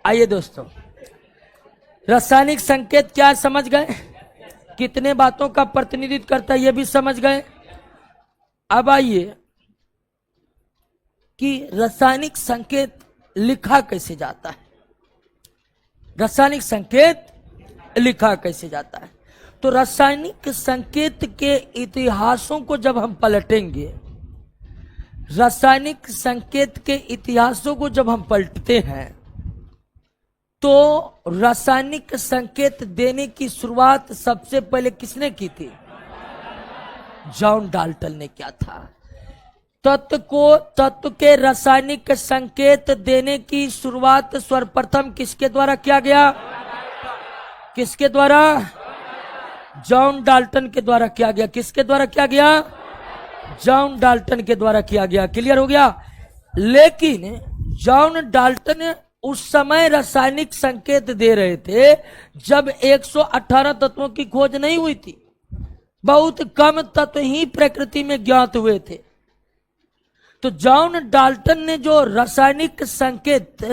आइए दोस्तों, रासायनिक संकेत क्या समझ गए? कितने बातों का प्रतिनिधित्व करता है ये भी समझ गए। अब आइए कि रासायनिक संकेत लिखा कैसे जाता है। रासायनिक संकेत लिखा कैसे जाता है? तो रासायनिक संकेत के इतिहासों को जब हम पलटेंगे, रासायनिक संकेत के इतिहासों को जब हम पलटते हैं तो रासायनिक संकेत देने की शुरुआत सबसे पहले किसने की थी? जॉन डाल्टन ने किया था। तत्व के रासायनिक संकेत देने की शुरुआत सर्वप्रथम किसके द्वारा किया गया? किसके द्वारा? जॉन डाल्टन के द्वारा किया गया। किसके द्वारा किया गया? जॉन डाल्टन के द्वारा किया गया। क्लियर हो गया? लेकिन जॉन डाल्टन उस समय रासायनिक संकेत दे रहे थे जब 118 तत्वों की खोज नहीं हुई थी। बहुत कम तत्व ही प्रकृति में ज्ञात हुए थे। तो जॉन डाल्टन ने जो रासायनिक संकेत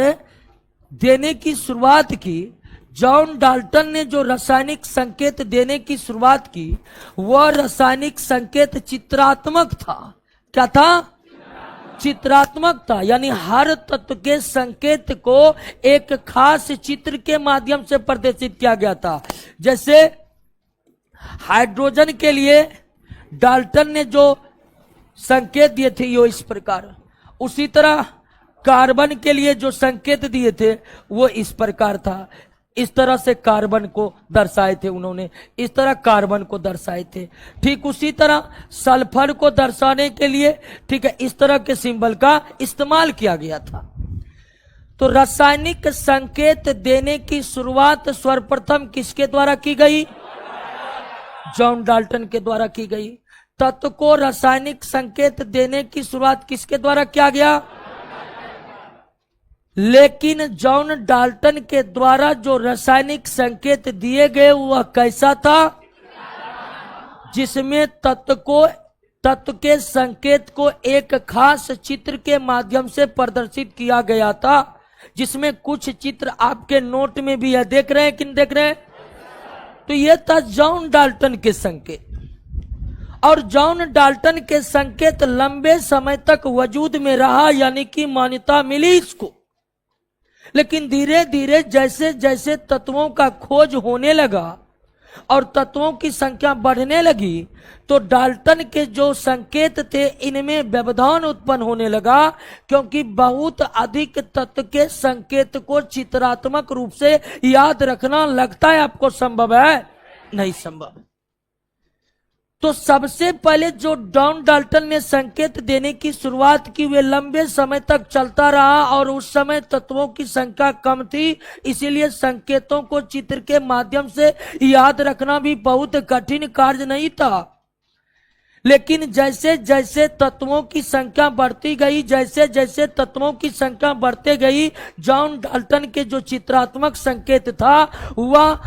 देने की शुरुआत की, जॉन डाल्टन ने जो रासायनिक संकेत देने की शुरुआत की, वह रासायनिक संकेत चित्रात्मक था। क्या था? चित्रात्मक था। यानी हर तत्व के संकेत को एक खास चित्र के माध्यम से प्रदर्शित किया गया था। जैसे हाइड्रोजन के लिए डाल्टन ने जो संकेत दिए थे वो इस प्रकार, उसी तरह कार्बन के लिए जो संकेत दिए थे वो इस प्रकार था। इस तरह से कार्बन को दर्शाए थे उन्होंने, इस तरह कार्बन को दर्शाए थे। ठीक उसी तरह सल्फर को दर्शाने के लिए ठीक है इस तरह के सिंबल का इस्तेमाल किया गया था। तो रासायनिक संकेत देने की शुरुआत सर्वप्रथम किसके द्वारा की गई? जॉन डाल्टन के द्वारा की गई। तत्व को रासायनिक संकेत देने की शुरुआत किसके द्वारा किया गया? लेकिन जॉन डाल्टन के द्वारा जो रासायनिक संकेत दिए गए वह कैसा था? जिसमें तत्व के संकेत को एक खास चित्र के माध्यम से प्रदर्शित किया गया था, जिसमें कुछ चित्र आपके नोट में भी है। देख रहे हैं कि नहीं देख रहे हैं? तो यह था जॉन डाल्टन के संकेत। और जॉन डाल्टन के संकेत लंबे समय तक वजूद में रहा, यानी कि मान्यता मिली इसको। लेकिन धीरे धीरे जैसे जैसे तत्वों का खोज होने लगा और तत्वों की संख्या बढ़ने लगी, तो डाल्टन के जो संकेत थे इनमें व्यवधान उत्पन्न होने लगा, क्योंकि बहुत अधिक तत्व के संकेत को चित्रात्मक रूप से याद रखना लगता है आपको संभव है? नहीं संभव। तो सबसे पहले जो जॉन डाल्टन ने संकेत देने की शुरुआत की वे लंबे समय तक चलता रहा, और उस समय तत्वों की संख्या कम थी, इसीलिए संकेतों को चित्र के माध्यम से याद रखना भी बहुत कठिन कार्य नहीं था। लेकिन जैसे जैसे तत्वों की संख्या बढ़ती गई, जैसे जैसे तत्वों की संख्या बढ़ते गई, जॉन डाल्टन के जो चित्रात्मक संकेत था वह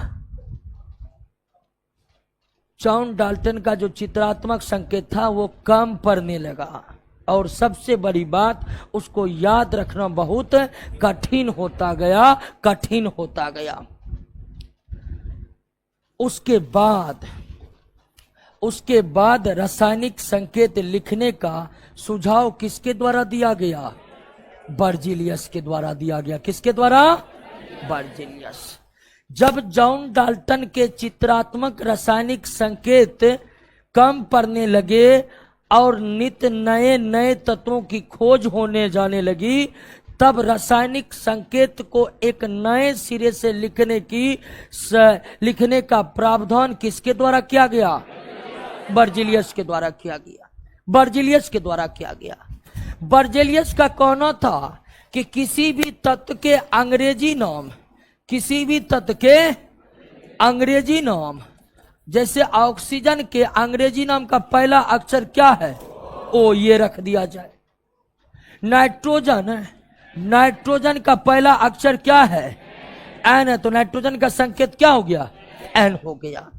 जॉन डाल्टन का जो चित्रात्मक संकेत था वो कम पड़ने लगा। और सबसे बड़ी बात, उसको याद रखना बहुत कठिन होता गया, कठिन होता गया। उसके बाद रासायनिक संकेत लिखने का सुझाव किसके द्वारा दिया गया? बर्जीलियस के द्वारा दिया गया। किसके द्वारा? बर्जीलियस। जब जॉन डाल्टन के चित्रात्मक रासायनिक संकेत कम पड़ने लगे और नित्य नए नए तत्वों की खोज होने जाने लगी, तब रासायनिक संकेत को एक नए सिरे से लिखने का प्रावधान किसके द्वारा किया गया? बर्जीलियस के द्वारा किया गया। बर्जीलियस के द्वारा किया गया। बर्जीलियस का कहना था कि किसी भी तत्व के अंग्रेजी नाम, किसी भी तत्व के अंग्रेजी नाम, जैसे ऑक्सीजन के अंग्रेजी नाम का पहला अक्षर क्या है? ओ, ये रख दिया जाए। नाइट्रोजन का पहला अक्षर क्या है? एन है, तो नाइट्रोजन का संकेत क्या हो गया? एन हो गया।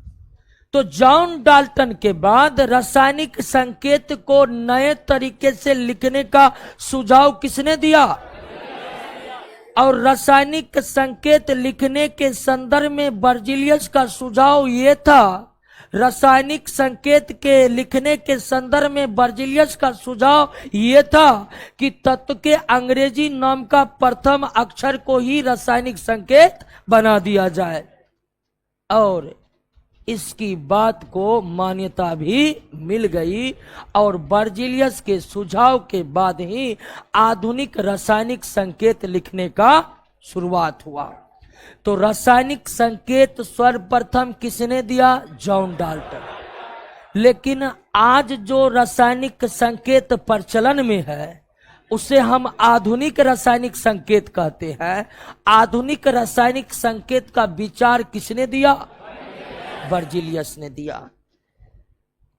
तो जॉन डाल्टन के बाद रासायनिक संकेत को नए तरीके से लिखने का सुझाव किसने दिया? और रासायनिक संकेत लिखने के संदर्भ में बर्जीलियस का सुझाव ये था, रासायनिक संकेत के लिखने के संदर्भ में बर्जीलियस का सुझाव ये था कि तत्व के अंग्रेजी नाम का प्रथम अक्षर को ही रासायनिक संकेत बना दिया जाए। और इसकी बात को मान्यता भी मिल गई और बर्जीलियस के सुझाव के बाद ही आधुनिक रासायनिक संकेत लिखने का शुरुआत हुआ। तो रासायनिक संकेत सर्वप्रथम किसने दिया? John Dalton. लेकिन आज जो रासायनिक संकेत प्रचलन में है उसे हम आधुनिक रासायनिक संकेत कहते हैं। आधुनिक रासायनिक संकेत का विचार किसने दिया? बर्जीलियस ने दिया।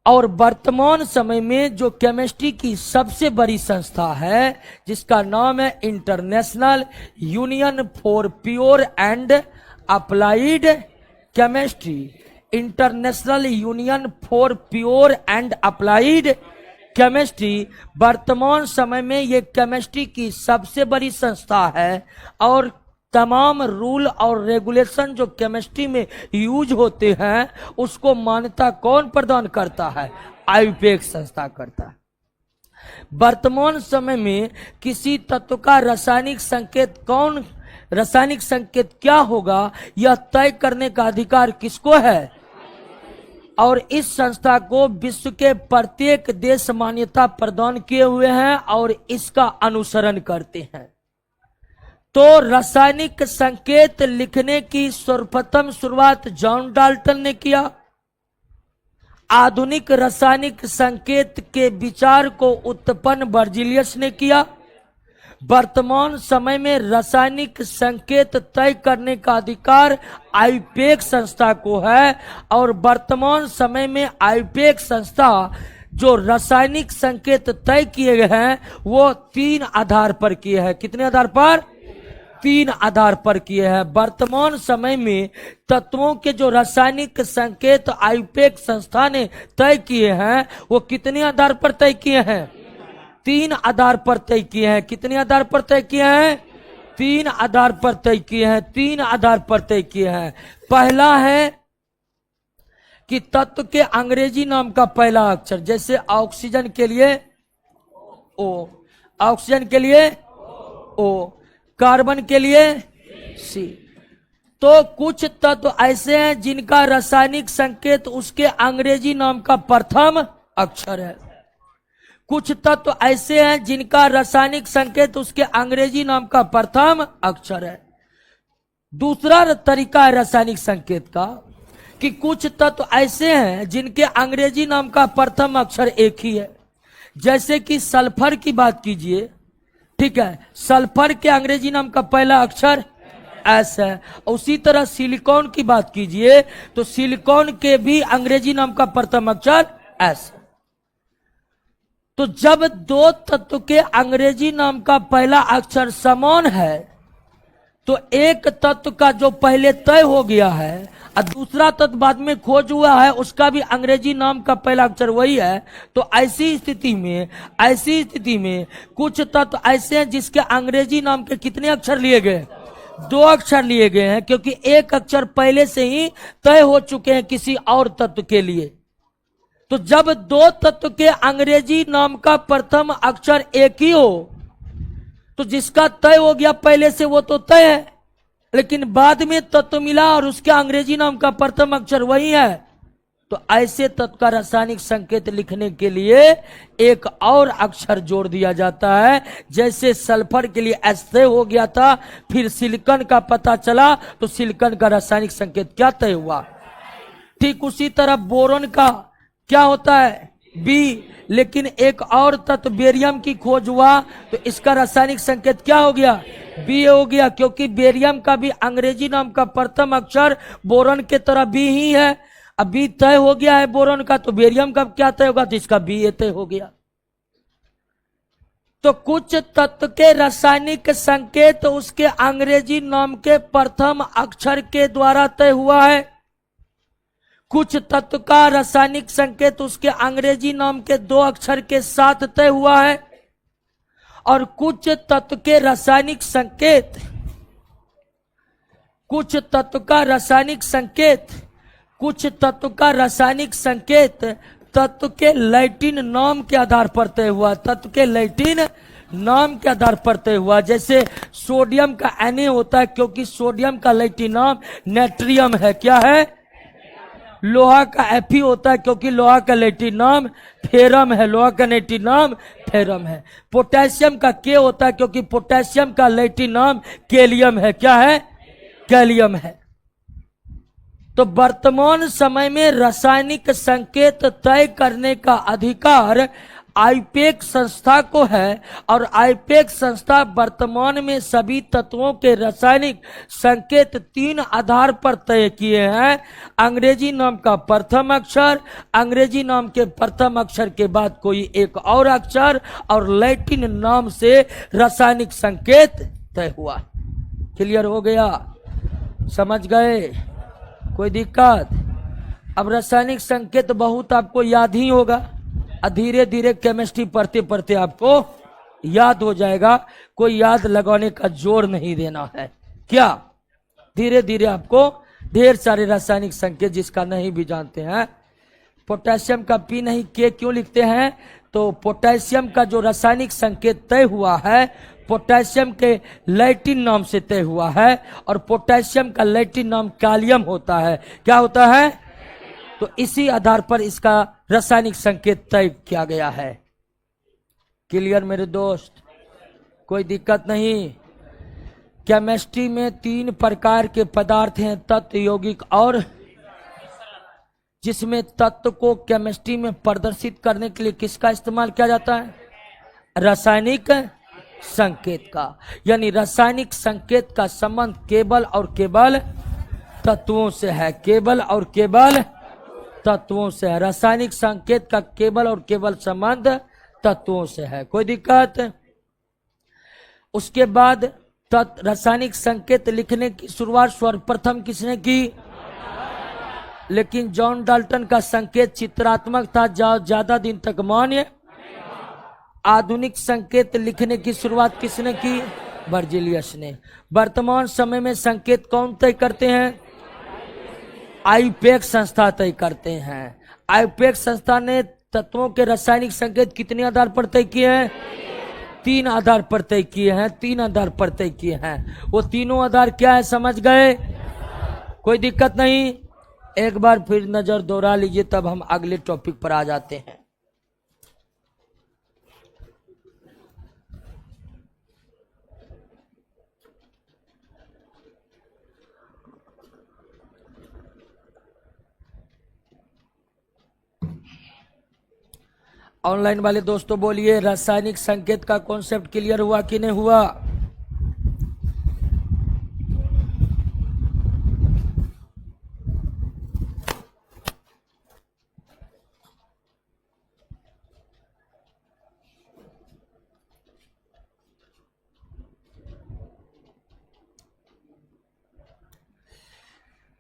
और वर्तमान समय में जो केमिस्ट्री की सबसे बड़ी संस्था है, जिसका नाम है international union for pure and applied chemistry, international union for pure and applied chemistry, वर्तमान समय में ये केमिस्ट्री की सबसे बड़ी संस्था है। और तमाम रूल और रेगुलेशन जो केमिस्ट्री में यूज होते हैं उसको मान्यता कौन प्रदान करता है? आईयूपीएक संस्था करता है। वर्तमान समय में किसी तत्व का रासायनिक संकेत क्या होगा यह तय करने का अधिकार किसको है? और इस संस्था को विश्व के प्रत्येक देश मान्यता प्रदान किए हुए हैं और इसका अनुसरण करते हैं। तो रासायनिक संकेत लिखने की सर्वप्रथम शुरुआत जॉन डाल्टन ने किया। आधुनिक रासायनिक संकेत के विचार को उत्पन्न बर्जीलियस ने किया। वर्तमान समय में रासायनिक संकेत तय करने का अधिकार आईयूपीएक संस्था को है। और वर्तमान समय में आईयूपीएक संस्था जो रासायनिक संकेत तय किए गए हैं वो 3 आधार पर किए हैं। कितने आधार पर? 3 आधार पर किए हैं। वर्तमान समय में तत्वों के जो रासायनिक संकेत आईयूपीएक संस्था ने तय किए हैं वो कितने आधार पर तय किए हैं? 3 आधार पर तय किए हैं। कितने आधार पर तय किए हैं? 3 आधार पर तय किए हैं। 3 आधार पर तय किए हैं। पहला है कि तत्व के अंग्रेजी नाम का पहला अक्षर, जैसे ऑक्सीजन के लिए ओ, ऑक्सीजन के लिए ओ, कार्बन के लिए सी। तो कुछ तत्व ऐसे हैं जिनका रासायनिक संकेत उसके अंग्रेजी नाम का प्रथम अक्षर है। कुछ तत्व ऐसे हैं जिनका रासायनिक संकेत उसके अंग्रेजी नाम का प्रथम अक्षर है। दूसरा तरीका है रासायनिक संकेत का कि कुछ तत्व ऐसे हैं जिनके अंग्रेजी नाम का प्रथम अक्षर एक ही है। जैसे कि सल्फर की बात कीजिए, ठीक है, सल्फर के अंग्रेजी नाम का पहला अक्षर एस है। उसी तरह सिलिकॉन की बात कीजिए तो सिलिकॉन के भी अंग्रेजी नाम का प्रथम अक्षर एस है। तो जब दो तत्व के अंग्रेजी नाम का पहला अक्षर समान है तो एक तत्व का जो पहले तय हो गया है और दूसरा तत्व बाद में खोज हुआ है उसका भी अंग्रेजी नाम का पहला अक्षर वही है, तो ऐसी स्थिति में कुछ तत्व ऐसे हैं जिसके अंग्रेजी नाम के कितने अक्षर लिए गए? 2 अक्षर लिए गए हैं, क्योंकि एक अक्षर पहले से ही तय हो चुके हैं किसी और तत्व के लिए। तो जब 2 तत्व के अंग्रेजी नाम का प्रथम अक्षर एक ही हो तो जिसका तय हो गया पहले से वो तो तय है, लेकिन बाद में तत्व मिला और उसके अंग्रेजी नाम का प्रथम अक्षर वही है, तो ऐसे तत्व का रासायनिक संकेत लिखने के लिए एक और अक्षर जोड़ दिया जाता है। जैसे सल्फर के लिए एस तय हो गया था, फिर सिलिकॉन का पता चला तो सिलिकॉन का रासायनिक संकेत क्या तय हुआ। ठीक उसी तरह बोरोन का क्या होता है? बी। लेकिन एक और तत्व बेरियम की खोज हुआ तो इसका रासायनिक संकेत क्या हो गया? बी हो गया, क्योंकि बेरियम का भी अंग्रेजी नाम का प्रथम अक्षर बोरोन के तरह बी ही है। अब बी तय हो गया है बोरोन का, तो बेरियम का क्या तय होगा? तो इसका बी तय हो गया। तो कुछ तत्व के रासायनिक संकेत उसके अंग्रेजी नाम के प्रथम अक्षर के द्वारा तय हुआ है, कुछ तत्व का रासायनिक संकेत उसके अंग्रेजी नाम के 2 अक्षर के साथ तय हुआ है, और कुछ तत्व के रासायनिक संकेत कुछ तत्व का रासायनिक संकेत तत्व के लैटिन नाम के आधार पर तय हुआ, तत्व के लैटिन नाम के आधार पर तय हुआ। जैसे सोडियम का Na होता है क्योंकि सोडियम का लैटिन नाम नेट्रियम है, क्या है? लोहा का Fe होता है क्योंकि लोहा का लैटिन नाम फेरम है, लोहा का लैटिन नाम फेरम है। पोटेशियम का K होता है क्योंकि पोटेशियम का लैटिन नाम कैलियम है, क्या है? कैलियम है। तो वर्तमान समय में रासायनिक संकेत तय करने का अधिकार आईपेक संस्था को है, और आईपेक संस्था वर्तमान में सभी तत्वों के रासायनिक संकेत 3 आधार पर तय किए हैं। अंग्रेजी नाम का प्रथम अक्षर, अंग्रेजी नाम के प्रथम अक्षर के बाद कोई एक और अक्षर, और लैटिन नाम से रासायनिक संकेत तय हुआ। क्लियर हो गया? समझ गए? कोई दिक्कत? अब रासायनिक संकेत बहुत आपको याद ही होगा, धीरे धीरे केमिस्ट्री पढ़ते पढ़ते आपको याद हो जाएगा। कोई याद लगाने का जोर नहीं देना है, क्या? धीरे धीरे आपको ढेर सारे रासायनिक संकेत जिसका नहीं भी जानते हैं। पोटेशियम का पी नहीं के क्यों लिखते हैं? तो पोटेशियम का जो रासायनिक संकेत तय हुआ है पोटेशियम के लैटिन नाम से तय हुआ है, और पोटेशियम का लैटिन नाम कैलियम होता है। क्या होता है? तो इसी आधार पर इसका रासायनिक संकेत तय किया गया है। क्लियर मेरे दोस्त? कोई दिक्कत नहीं? केमिस्ट्री में 3 प्रकार के पदार्थ हैं, तत्व, यौगिक और, जिसमें तत्व को केमिस्ट्री में प्रदर्शित करने के लिए किसका इस्तेमाल किया जाता है? रासायनिक संकेत का। यानी रासायनिक संकेत का संबंध केवल और केवल तत्वों से है, केवल और केवल तत्वों से है। रासायनिक संकेत का केवल और केवल संबंध तत्वों से है। कोई दिक्कत? उसके बाद रासायनिक संकेत लिखने की शुरुआत सर्वप्रथम किसने की? लेकिन जॉन डाल्टन का संकेत चित्रात्मक था, ज्यादा दिन तक मान्य। आधुनिक संकेत लिखने की शुरुआत किसने की? बर्जीलियस ने। वर्तमान समय में संकेत कौन तय करते हैं? आईपेक संस्था तय करते हैं। आईपेक संस्था ने तत्वों के रासायनिक संकेत कितने आधार पर तय किए हैं? 3 आधार पर तय किए हैं, 3 आधार पर तय किए हैं। वो तीनों आधार क्या है, समझ गए? कोई दिक्कत नहीं? एक बार फिर नजर दोहरा लीजिए, तब हम अगले टॉपिक पर आ जाते हैं। ऑनलाइन वाले दोस्तों बोलिए, रासायनिक संकेत का कॉन्सेप्ट क्लियर हुआ कि नहीं हुआ?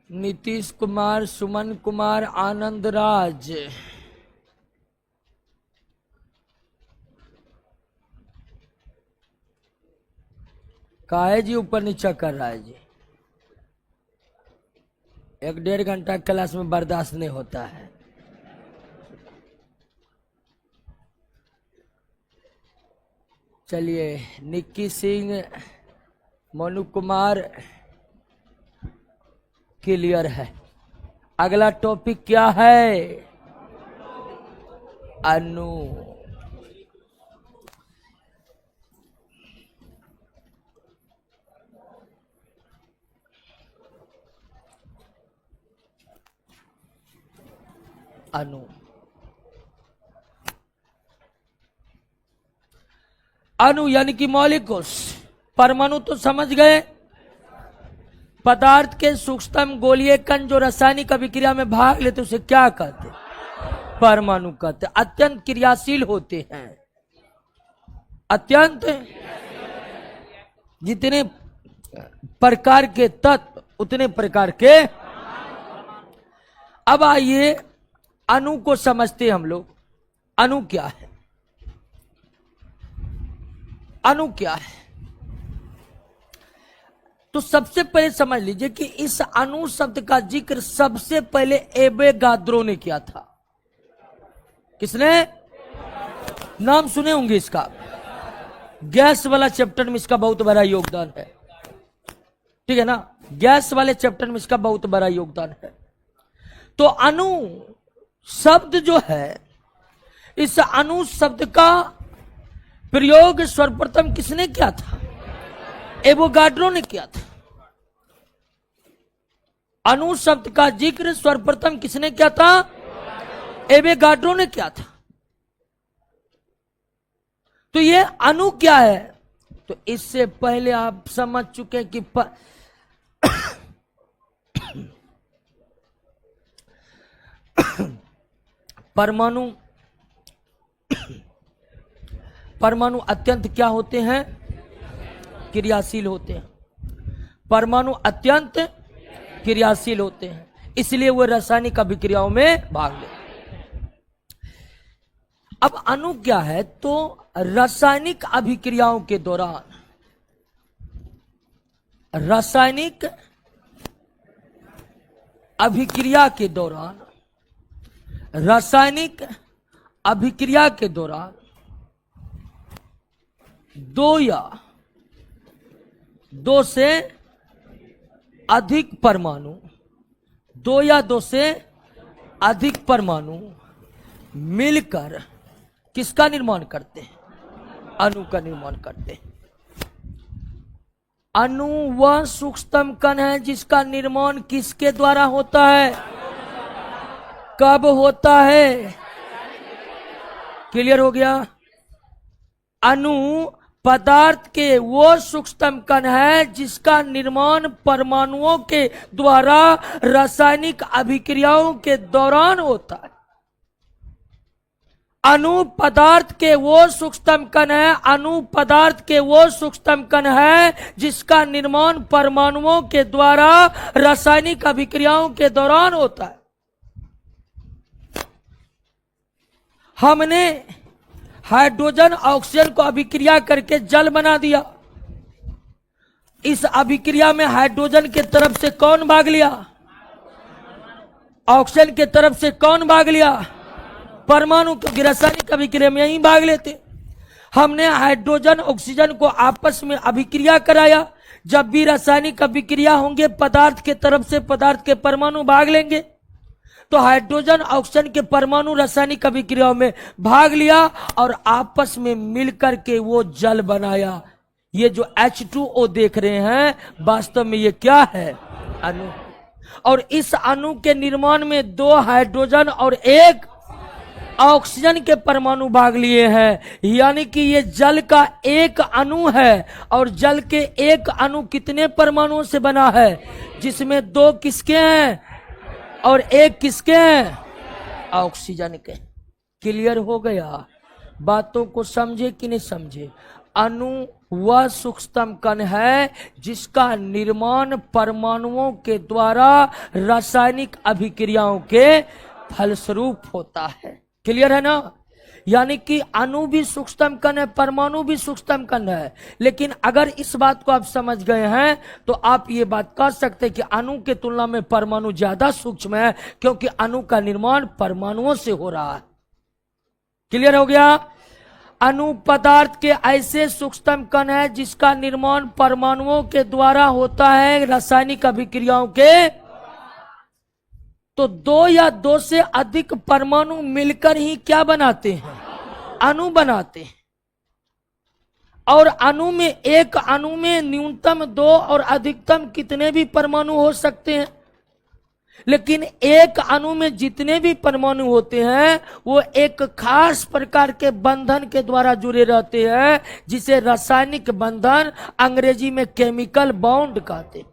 नीतीश कुमार, सुमन कुमार, आनंद राज। काहे जी ऊपर नीचा कर रहा है जी? 1-1.5 घंटा क्लास में बर्दाश्त नहीं होता है। चलिए, निक्की सिंह, मनु कुमार क्लियर है। अगला टॉपिक क्या है? अनु। अनु अनु यानी कि मौलिक कोश। परमाणु तो समझ गए। पदार्थ के सूक्ष्मतम गोलीय कण जो रासायनिक अभिक्रिया में भाग लेते उसे क्या कहते? परमाणु कहते। अत्यंत क्रियाशील होते हैं। अत्यंत, जितने प्रकार के तत्व उतने प्रकार के। अब आइए अणु को समझते हैं हम लोग। अणु क्या है? अणु क्या है? तो सबसे पहले समझ लीजिए कि इस अणु शब्द का जिक्र सबसे पहले एवोगाद्रो ने किया था। किसने? नाम सुने होंगे इसका। गैस वाला चैप्टर में इसका बहुत बड़ा योगदान है। ठीक है ना? गैस वाले चैप्टर में इसका बहुत बड़ा योगदान है। तो अणु शब्द जो है, इस अणु शब्द का प्रयोग सर्वप्रथम किसने किया था? एवोगाड्रो ने किया था। अणु शब्द का जिक्र सर्वप्रथम किसने किया था? एवोगाड्रो ने किया था। तो ये अणु क्या है? तो इससे पहले आप समझ चुके हैं कि परमाणु परमाणु अत्यंत क्या होते हैं? क्रियाशील होते हैं। परमाणु अत्यंत क्रियाशील होते हैं, इसलिए वो रासायनिक अभिक्रियाओं में भाग लेते हैं। अब अणु क्या है? तो रासायनिक अभिक्रियाओं के दौरान, रासायनिक अभिक्रिया के दौरान, रासायनिक अभिक्रिया के दौरान दो से अधिक परमाणु, 2 या 2 से अधिक परमाणु मिलकर किसका निर्माण करते हैं? अणु का निर्माण करते हैं। अणु वह सूक्ष्मतम कण है जिसका निर्माण किसके द्वारा होता है? कब होता है? क्लियर हो गया? अणु पदार्थ के वो सूक्ष्मतम कण है जिसका निर्माण परमाणुओं के द्वारा रासायनिक अभिक्रियाओं के दौरान होता है। अणु पदार्थ के वो सूक्ष्मतम कण है, अणु पदार्थ के वो सूक्ष्मतम कण है जिसका निर्माण परमाणुओं के द्वारा रासायनिक अभिक्रियाओं के दौरान होता है। हमने हाइड्रोजन ऑक्सीजन को अभिक्रिया करके जल बना दिया। इस अभिक्रिया में हाइड्रोजन के तरफ से कौन भाग लिया? ऑक्सीजन के तरफ से कौन भाग लिया? परमाणु। क्योंकि रासायनिक अभिक्रिया में यही भाग लेते। हमने हाइड्रोजन ऑक्सीजन को आपस में अभिक्रिया कराया। जब भी रासायनिक अभिक्रिया होंगे, पदार्थ के तरफ से पदार्थ के परमाणु भाग लेंगे। तो हाइड्रोजन ऑक्सीजन के परमाणु रासायनिक अभिक्रियाओं में भाग लिया और आपस में मिलकर के वो जल बनाया। ये जो H2O देख रहे हैं, वास्तव में ये क्या है? अणु। और इस अणु के निर्माण में 2 हाइड्रोजन और 1 ऑक्सीजन के परमाणु भाग लिए हैं। यानी कि ये जल का एक अणु है। और जल के एक अणु कितने परमाणुओं से बना है? जिसमें 2 किसके हैं और 1 किसके हैं? ऑक्सीजन के। क्लियर हो गया? बातों को समझे कि नहीं समझे? अणु वह सूक्ष्मतम कण है जिसका निर्माण परमाणुओं के द्वारा रासायनिक अभिक्रियाओं के फलस्वरूप होता है। क्लियर है ना? यानी कि अणु भी सूक्ष्मतम कण है, परमाणु भी सूक्ष्मतम कण है। लेकिन अगर इस बात को आप समझ गए हैं तो आप ये बात कह सकते हैं कि अणु के तुलना में परमाणु ज्यादा सूक्ष्म है, क्योंकि अणु का निर्माण परमाणुओं से हो रहा है। क्लियर हो गया? अणु पदार्थ के ऐसे सूक्ष्मतम कण है जिसका निर्माण परमाणुओं के द्वारा होता है रासायनिक अभिक्रियाओं के। तो दो या दो से अधिक परमाणु मिलकर ही क्या बनाते हैं? अणु बनाते हैं। और अणु में एक अणु में न्यूनतम 2 और अधिकतम कितने भी परमाणु हो सकते हैं। लेकिन एक अणु में जितने भी परमाणु होते हैं वो एक खास प्रकार के बंधन के द्वारा जुड़े रहते हैं, जिसे रासायनिक बंधन, अंग्रेजी में केमिकल बॉन्ड कहते हैं।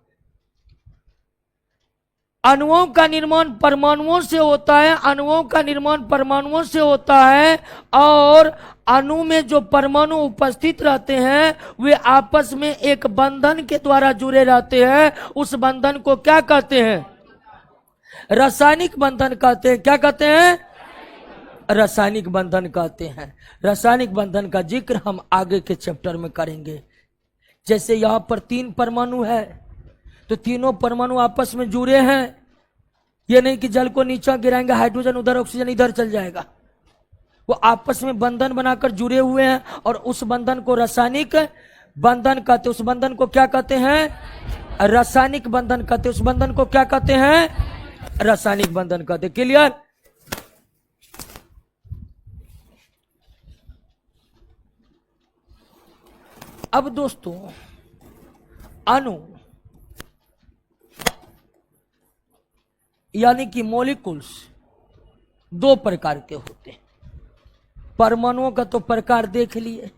अणुओं का निर्माण परमाणुओं से होता है, अणुओं का निर्माण परमाणुओं से होता है। और अणु में जो परमाणु उपस्थित रहते हैं वे आपस में एक बंधन के द्वारा जुड़े रहते हैं। उस बंधन को क्या कहते हैं? रासायनिक बंधन कहते हैं। क्या कहते हैं? रासायनिक बंधन कहते हैं। रासायनिक बंधन का जिक्र हम आगे के चैप्टर में करेंगे। जैसे यहां पर 3 परमाणु है तो तीनों परमाणु आपस में जुड़े हैं। ये नहीं कि जल को नीचे गिराएंगे, हाइड्रोजन उधर, ऑक्सीजन इधर चल जाएगा। वो आपस में बंधन बनाकर जुड़े हुए हैं और उस बंधन को रासायनिक बंधन कहते। उस बंधन को क्या कहते हैं? रासायनिक बंधन कहते। उस बंधन को क्या कहते हैं? रासायनिक बंधन कहते। क्लियर? अब दोस्तों, अणु यानी कि मॉलिक्यूल्स 2 प्रकार के होते हैं। परमाणुओं का तो प्रकार देख लिए,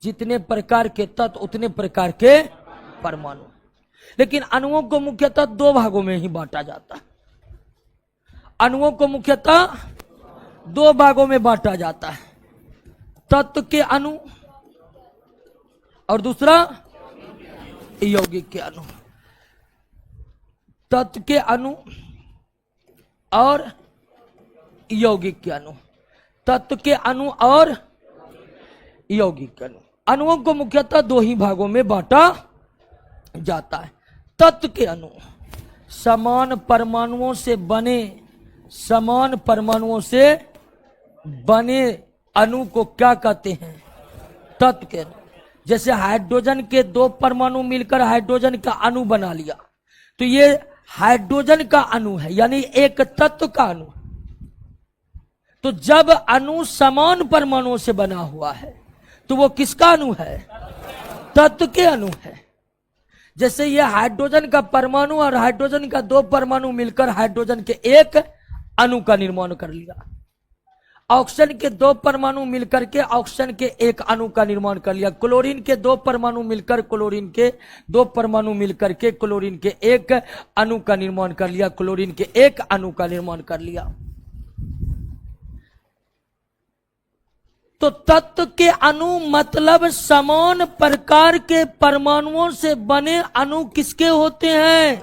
जितने प्रकार के तत्व उतने प्रकार के परमाणु। लेकिन अणुओं को मुख्यतः 2 भागों में ही बांटा जाता है। अणुओं को मुख्यतः 2 भागों में बांटा जाता है, तत्व के अणु और दूसरा यौगिक के अणु। तत्व के अणु और यौगिक के अणु। तत्व के अणु और यौगिक के अणु। अणुओं को मुख्यतः 2 ही भागों में बांटा जाता है। तत्व के अणु समान परमाणुओं से बने, समान परमाणुओं से बने अणु को क्या कहते हैं? तत्व के अणु। जैसे हाइड्रोजन के 2 परमाणु मिलकर हाइड्रोजन का अणु बना लिया, तो ये हाइड्रोजन का अणु है, यानी एक तत्व का अणु। तो जब अणु समान परमाणुओं से बना हुआ है तो वो किसका अणु है? तत्व के अणु है। जैसे ये हाइड्रोजन का परमाणु और हाइड्रोजन का 2 परमाणु मिलकर हाइड्रोजन के एक अणु का निर्माण कर लिया। ऑक्सीजन के 2 परमाणु मिलकर के ऑक्सीजन के एक अणु का निर्माण कर लिया। क्लोरीन के 2 परमाणु मिलकर क्लोरीन के 2 परमाणु मिलकर के क्लोरीन के एक अणु का निर्माण कर लिया। क्लोरीन के एक अणु का निर्माण कर लिया। तो तत्व के अणु मतलब समान प्रकार के परमाणुओं से बने अणु किसके होते हैं?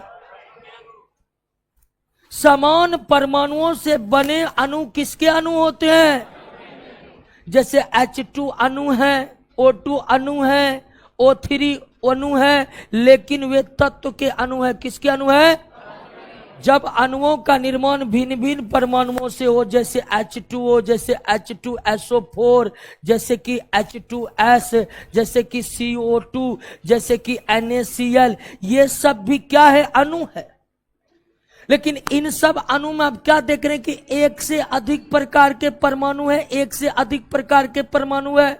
समान परमाणुओं से बने अणु किसके अणु होते हैं? जैसे H2 अणु है, O2 अणु है, O3 अणु है, लेकिन वे तत्व के अणु है। किसके अणु है? जब अणुओं का निर्माण भिन्न भिन्न परमाणुओं से हो, जैसे H2O, जैसे H2SO4, जैसे कि H2S, जैसे कि CO2, जैसे कि NaCl, ये सब भी क्या है? अणु है। लेकिन इन सब अणु में आप क्या देख रहे हैं कि एक से अधिक प्रकार के परमाणु है, एक से अधिक प्रकार के परमाणु है।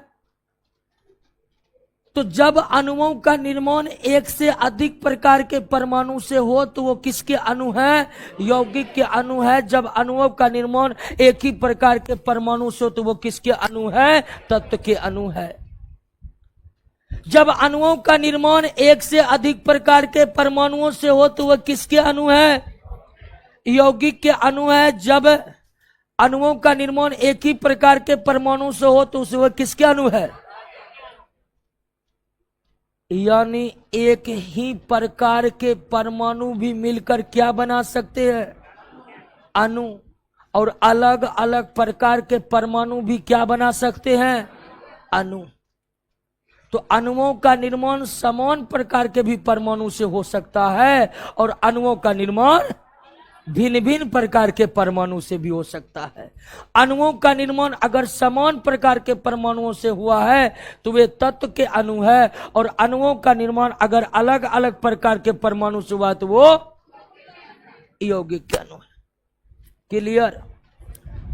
तो जब अणुओं का निर्माण एक से अधिक प्रकार के परमाणु से हो तो वो किसके अणु है? यौगिक के अणु है। जब अणुओं का निर्माण एक ही प्रकार के परमाणु से हो तो वो किसके अणु है? तत्व के अणु है। जब अणुओं का निर्माण एक से अधिक प्रकार के परमाणुओं से हो तो वह किसके अणु है? यौगिक के अणु है। जब अणुओं का निर्माण एक ही प्रकार के परमाणु से हो तो वह किसके अणु है? यानी एक ही प्रकार के परमाणु भी मिलकर क्या बना सकते हैं? अणु। और अलग अलग प्रकार के परमाणु भी क्या बना सकते हैं? अणु। तो अणुओं का निर्माण समान प्रकार के भी परमाणु से हो सकता है और अणुओं का निर्माण भिन्न भिन्न प्रकार के परमाणु से भी हो सकता है। अणुओं का निर्माण अगर समान प्रकार के परमाणुओं से हुआ है तो वे तत्व के अणु है, और अणुओं का निर्माण अगर अलग अलग प्रकार के परमाणु से हुआ तो वो यौगिक अणु है। क्लियर?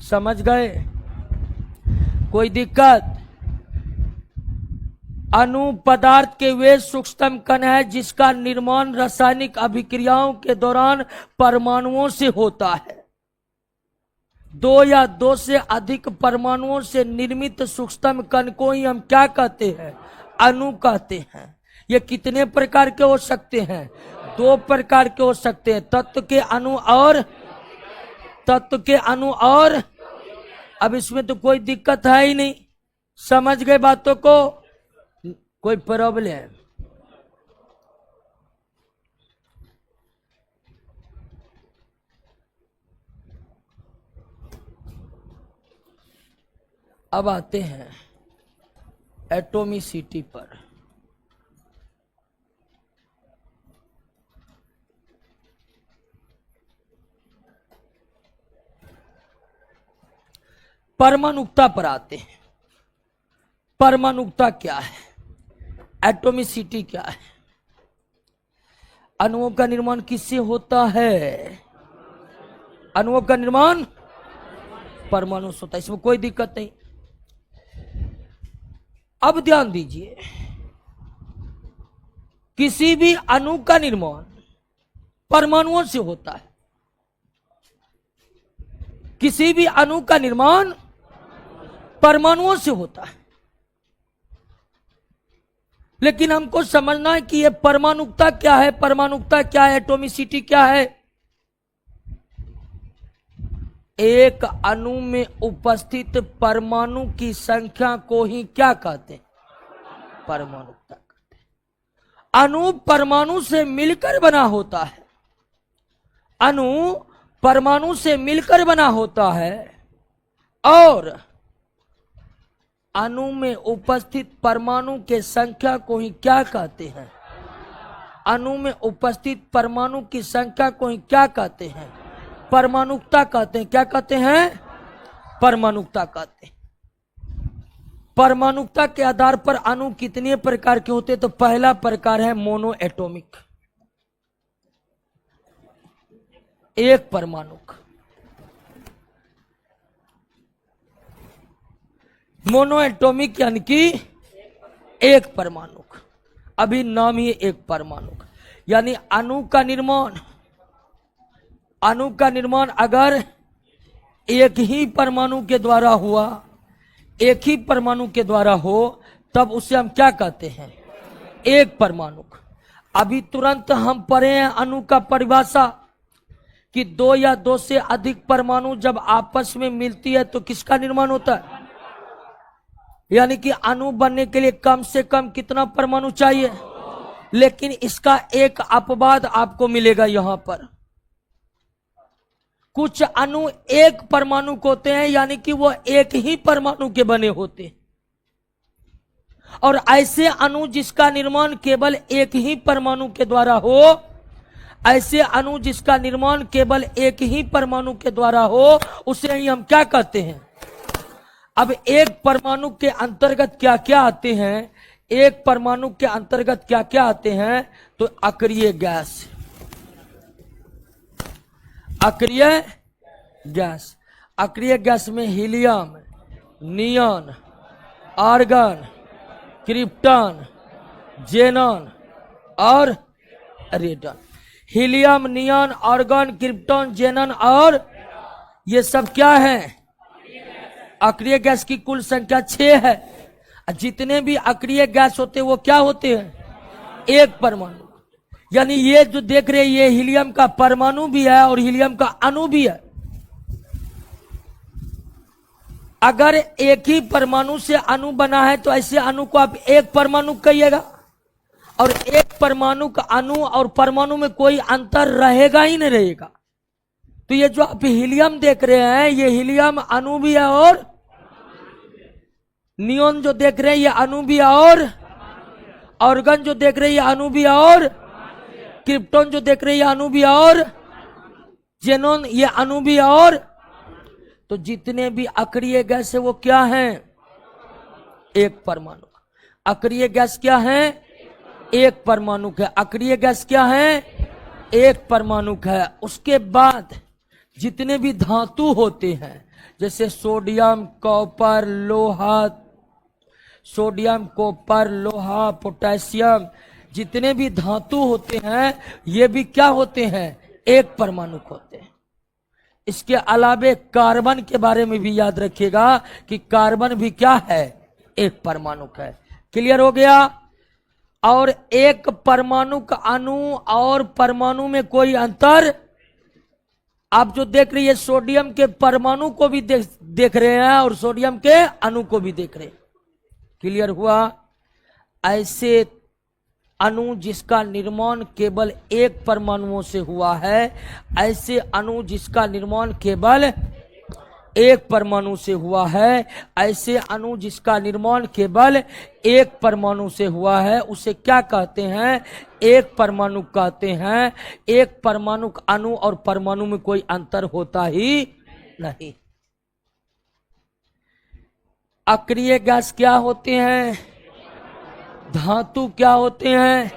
समझ गए? कोई दिक्कत? अणु पदार्थ के वे सूक्ष्मतम कण है जिसका निर्माण रासायनिक अभिक्रियाओं के दौरान परमाणुओं से होता है। दो या दो से अधिक परमाणुओं से निर्मित सूक्ष्मतम कण को ही हम क्या कहते हैं? अणु कहते हैं। ये कितने प्रकार के हो सकते हैं? दो प्रकार के हो सकते हैं, तत्व के अणु और तत्व के अणु और। अब इसमें तो कोई दिक्कत है ही नहीं। समझ गए बातों को? कोई प्रॉब्लम? अब आते हैं एटॉमिसिटी पर। परमाणुकता पर आते हैं। परमाणुकता क्या है? एटॉमिसिटी क्या है? अणुओं का निर्माण किससे होता है? अणुओं का निर्माण परमाणु से होता है, इसमें कोई दिक्कत नहीं। अब ध्यान दीजिए, किसी भी अणु का निर्माण परमाणुओं से होता है। किसी भी अणु का निर्माण परमाणुओं से होता है, लेकिन हमको समझना है कि ये परमाणुकता क्या है, परमाणुकता क्या है, एटॉमिसिटी क्या है। एक अणु में उपस्थित परमाणु की संख्या को ही क्या कहते हैं? परमाणुकता कहते हैं। अणु परमाणु से मिलकर बना होता है। अणु परमाणु से मिलकर बना होता है, और अणु में उपस्थित परमाणु के संख्या को ही क्या कहते हैं? अणु में उपस्थित परमाणु की संख्या को ही क्या कहते हैं? परमाणुकता कहते हैं। क्या कहते हैं? परमाणुकता कहते हैं। परमाणुकता के आधार पर अणु कितने प्रकार के होते हैं? तो पहला प्रकार है मोनो एटॉमिक, एक परमाणुक। मोनो एटॉमिक यानी कि एक परमाणुक। अभी नाम ही एक परमाणुक। यानी अणु का निर्माण अगर एक ही परमाणु के द्वारा हुआ, एक ही परमाणु के द्वारा हो, तब उसे हम क्या कहते हैं? एक परमाणुक। अभी तुरंत हम पढ़े हैं अणु का परिभाषा कि दो या दो से अधिक परमाणु जब आपस में मिलती है तो किसका निर्माण होता है? यानी कि अणु बनने के लिए कम से कम कितना परमाणु चाहिए? लेकिन इसका एक अपवाद आपको मिलेगा यहां पर। कुछ अणु एक परमाणु के होते हैं, यानी कि वो एक ही परमाणु के बने होते हैं। और ऐसे अणु जिसका निर्माण केवल एक ही परमाणु के द्वारा हो, ऐसे अणु जिसका निर्माण केवल एक ही परमाणु के द्वारा हो, उसे ही हम क्या कहते हैं? अब एक परमाणु के अंतर्गत क्या क्या आते हैं? एक परमाणु के अंतर्गत क्या क्या आते हैं? तो अक्रिय गैस, अक्रिय गैस। अक्रिय गैस में helium, neon, argon, krypton, xenon और radon. Helium, neon, argon, krypton, xenon और ये सब क्या है? अक्रिय गैस की कुल संख्या 6 है। जितने भी अक्रिय गैस होते हैं वो क्या होते हैं? एक परमाणु। यानी ये जो देख रहे हैं ये हीलियम का परमाणु भी है और हीलियम का अणु भी है। अगर एक ही परमाणु से अणु बना है तो ऐसे अणु को आप एक परमाणु कहिएगा। और एक परमाणु का अणु और परमाणु में कोई अंतर रहेगा ही नहीं रहेगा। तो ये जो आप हीलियम देख रहे हैं, ये हीलियम अणु भी है और नियोन जो देख रहे हैं ये अणु भी है और ऑर्गन जो देख रहे हैं ये अणु भी है और क्रिप्टॉन जो देख रहे हैं ये अणु भी है और जेनोन ये अणु भी है और तो जितने भी अक्रिय गैस है वो क्या है? एक परमाणु। अक्रिय गैस क्या है? एक परमाणु का। अक्रिय गैस क्या है? एक परमाणु का है। उसके बाद जितने भी धातु होते हैं जैसे सोडियम, कॉपर, लोहा, सोडियम, कॉपर, लोहा, पोटेशियम, जितने भी धातु होते हैं ये भी क्या होते हैं? एक परमाणु होते हैं। इसके अलावे कार्बन के बारे में भी याद रखिएगा कि कार्बन भी क्या है? एक परमाणु का है। क्लियर हो गया? और एक परमाणु का अणु और परमाणु में कोई अंतर, आप जो देख रही है सोडियम के परमाणु को भी देख रहे हैं और सोडियम के अणु को भी देख रहे हैं। क्लियर हुआ? ऐसे अणु जिसका निर्माण केवल एक परमाणुओं से हुआ है, ऐसे अणु जिसका निर्माण केवल एक परमाणु से हुआ है, ऐसे अणु जिसका निर्माण केवल एक परमाणु से हुआ है, उसे क्या कहते हैं? एक परमाणु कहते हैं। एक परमाणु अणु और परमाणु में कोई अंतर होता ही नहीं। अक्रिय गैस क्या होते हैं? धातु क्या होते हैं?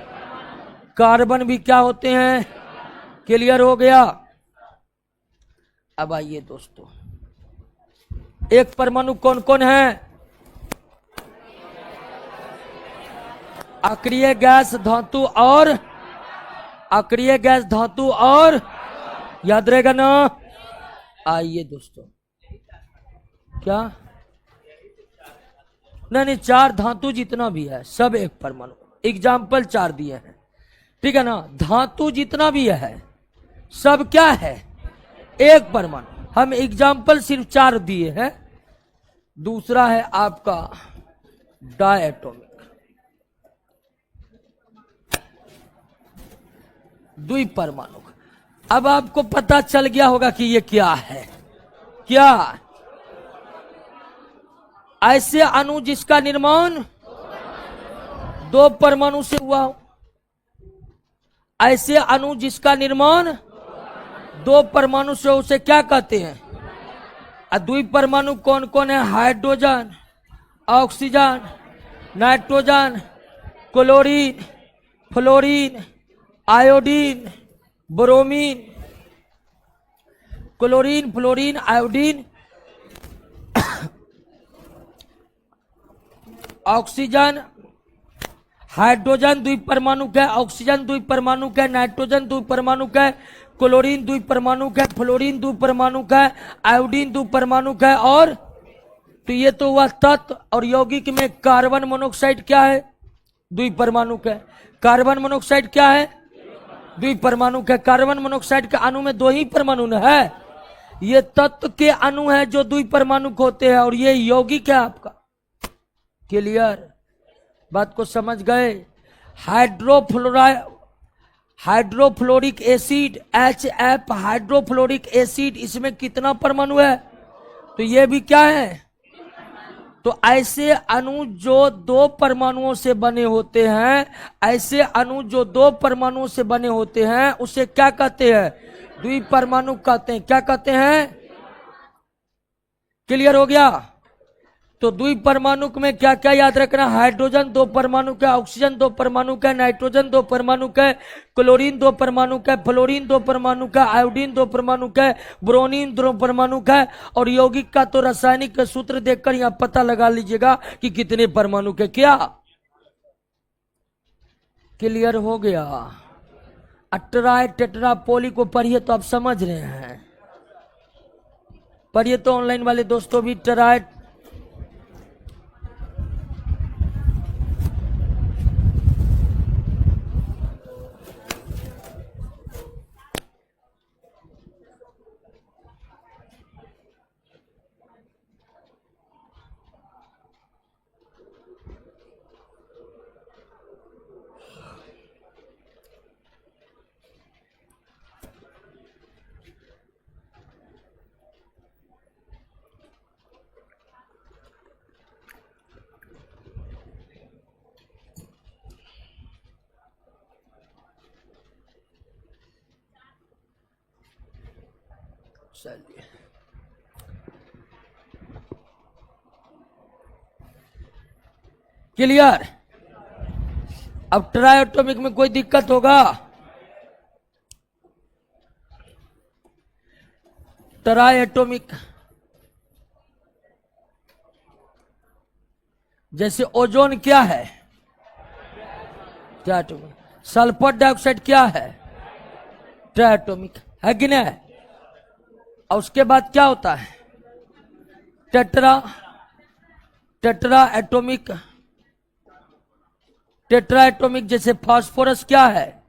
कार्बन भी क्या होते हैं? क्लियर हो गया? अब आइए दोस्तों, एक परमाणु कौन कौन है? अक्रिय गैस, धातु और अक्रिय गैस, धातु और याद रहेगा ना? आइए दोस्तों, क्या नहीं, चार धातु जितना भी है सब एक परमाणु। एग्जाम्पल चार दिए हैं, ठीक है ना? धातु जितना भी है सब क्या है? एक परमाणु। हम एग्जाम्पल सिर्फ चार दिए हैं। दूसरा है आपका डायटोमिक, द्विपरमाणु। अब आपको पता चल गया होगा कि ये क्या है। क्या? ऐसे अणु जिसका निर्माण दो परमाणु से हुआ हो। ऐसे अणु जिसका निर्माण दो परमाणु से, उसे क्या कहते हैं? द्विपरमाणु कौन कौन है? Hydrogen, oxygen, nitrogen, chlorine, fluorine, iodine, bromine. Chlorine, fluorine, iodine, oxygen, hydrogen द्विपरमाणु का, ऑक्सीजन द्विपरमाणु का, नाइट्रोजन द्विपरमाणु का, क्लोरीन द्विपरमाणु का, फ्लोरीन द्विपरमाणु का, आयोडीन द्विपरमाणु का। और तो ये तो हुआ तत्व। और यौगिक में कार्बन मोनोक्साइड क्या है? द्विपरमाणु का। कार्बन मोनोक्साइड क्या है? द्विपरमाणु का। कार्बन मोनोक्साइड के अणु में दो ही परमाणु है। ये तत्व के अणु है जो द्विपरमाणु होते हैं और ये यौगिक है आपका। क्लियर? बात को समझ गए? Hydrofluoric acid HF, hydrofluoric acid, इसमें कितना परमाणु है? तो ये भी क्या है? तो ऐसे अणु जो दो परमाणुओं से बने होते हैं, ऐसे अणु जो दो परमाणुओं से बने होते हैं उसे क्या कहते हैं? द्विपरमाणु कहते हैं। क्या कहते हैं? क्लियर हो गया? तो द्विपरमाणु में क्या क्या याद रखना? हाइड्रोजन दो परमाणु का, ऑक्सीजन दो परमाणु का, नाइट्रोजन दो परमाणु का, क्लोरीन दो परमाणु का, फ्लोरीन दो परमाणु का, आयोडीन दो परमाणु का, ब्रोमीन दो परमाणु का। और यौगिक का तो रासायनिक सूत्र देखकर यहां पता लगा लीजिएगा कि कितने परमाणु के। क्या क्लियर हो गया? ट्राई टेट्रा पोली को पढ़िए तो आप समझ रहे हैं। पढ़िए तो ऑनलाइन वाले दोस्तों भी ट्राई चलिए, क्लियर। अब ट्राई एटॉमिक में कोई दिक्कत होगा? ट्राई एटॉमिक जैसे ओजोन क्या है? Try atomic. सल्फर डाइऑक्साइड क्या है? ट्राई एटॉमिक है कि नहीं? और उसके बाद क्या होता है? Tetra atomic. टेट्रा एटॉमिक जैसे फास्फोरस क्या है?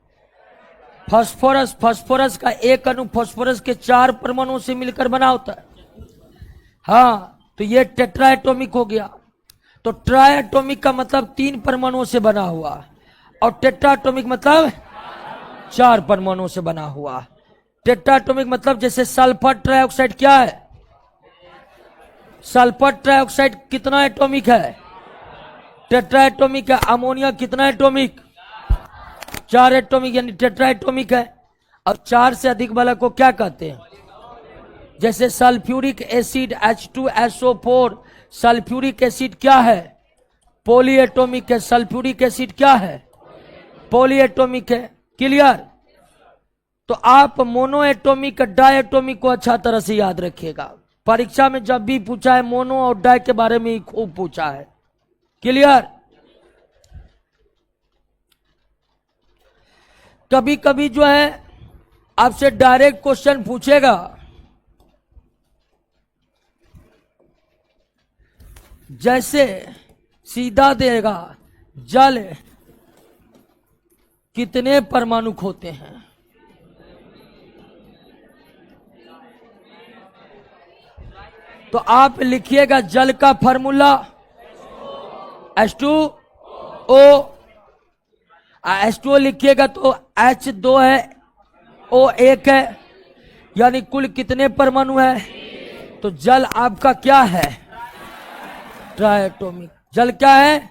फास्फोरस का एक अणु फास्फोरस के 4 परमाणुओं से मिलकर बना होता है। हाँ, तो ये टेट्रा एटॉमिक हो गया। तो ट्राई एटॉमिक का मतलब 3 परमाणुओं से बना हुआ, और टेट्रा एटॉमिक मतलब 4 परमाणुओं से बना हुआ। टेट्रा एटॉमिक मतलब जैसे सल्फर ट्राइऑक्साइड क्या है? सल्फर ट्राइऑक्साइड कितना एटॉमिक है? टेट्रा एटॉमिक है। अमोनिया कितना एटॉमिक? 4 एटॉमिक, यानी टेट्रा एटॉमिक है। अब 4 से अधिक वाला को क्या कहते हैं? जैसे sulphuric acid H2SO4, sulphuric acid क्या है? पॉली एटॉमिक है। सल्फ्यूरिक एसिड क्या है? पॉली एटॉमिक है। क्लियर। तो आप मोनो एटॉमिक डाई एटॉमिक को अच्छा तरह से याद रखिएगा। परीक्षा में जब भी पूछा है मोनो और डाई के बारे में ही खूब पूछा है। क्लियर। कभी कभी जो है आपसे डायरेक्ट क्वेश्चन पूछेगा, जैसे सीधा देगा जल कितने परमाणु होते हैं? तो आप लिखिएगा जल का फार्मूला H2O। H2O लिखिएगा तो H2 है, O1 है, यानी कुल कितने परमाणु है? तो जल आपका क्या है? Try atomic. जल क्या है?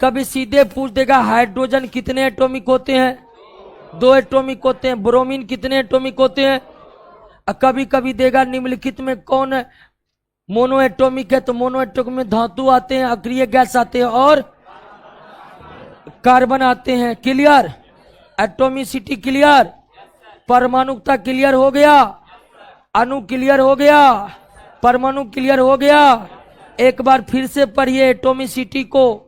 कभी सीधे पूछ देगा हाइड्रोजन कितने एटॉमिक होते हैं? 2 एटॉमिक होते हैं। ब्रोमीन कितने एटॉमिक होते हैं? कभी कभी देगा निम्नलिखित में कौन मोनो एटॉमिक है? तो मोनो एटॉमिक में धातु आते हैं, अक्रिय गैस आते हैं और कार्बन आते हैं। क्लियर। Atomicity clear. परमाणुकता क्लियर हो गया। अणु क्लियर हो गया। परमाणु क्लियर हो गया। एक बार फिर से पढ़िए एटॉमिसिटी को।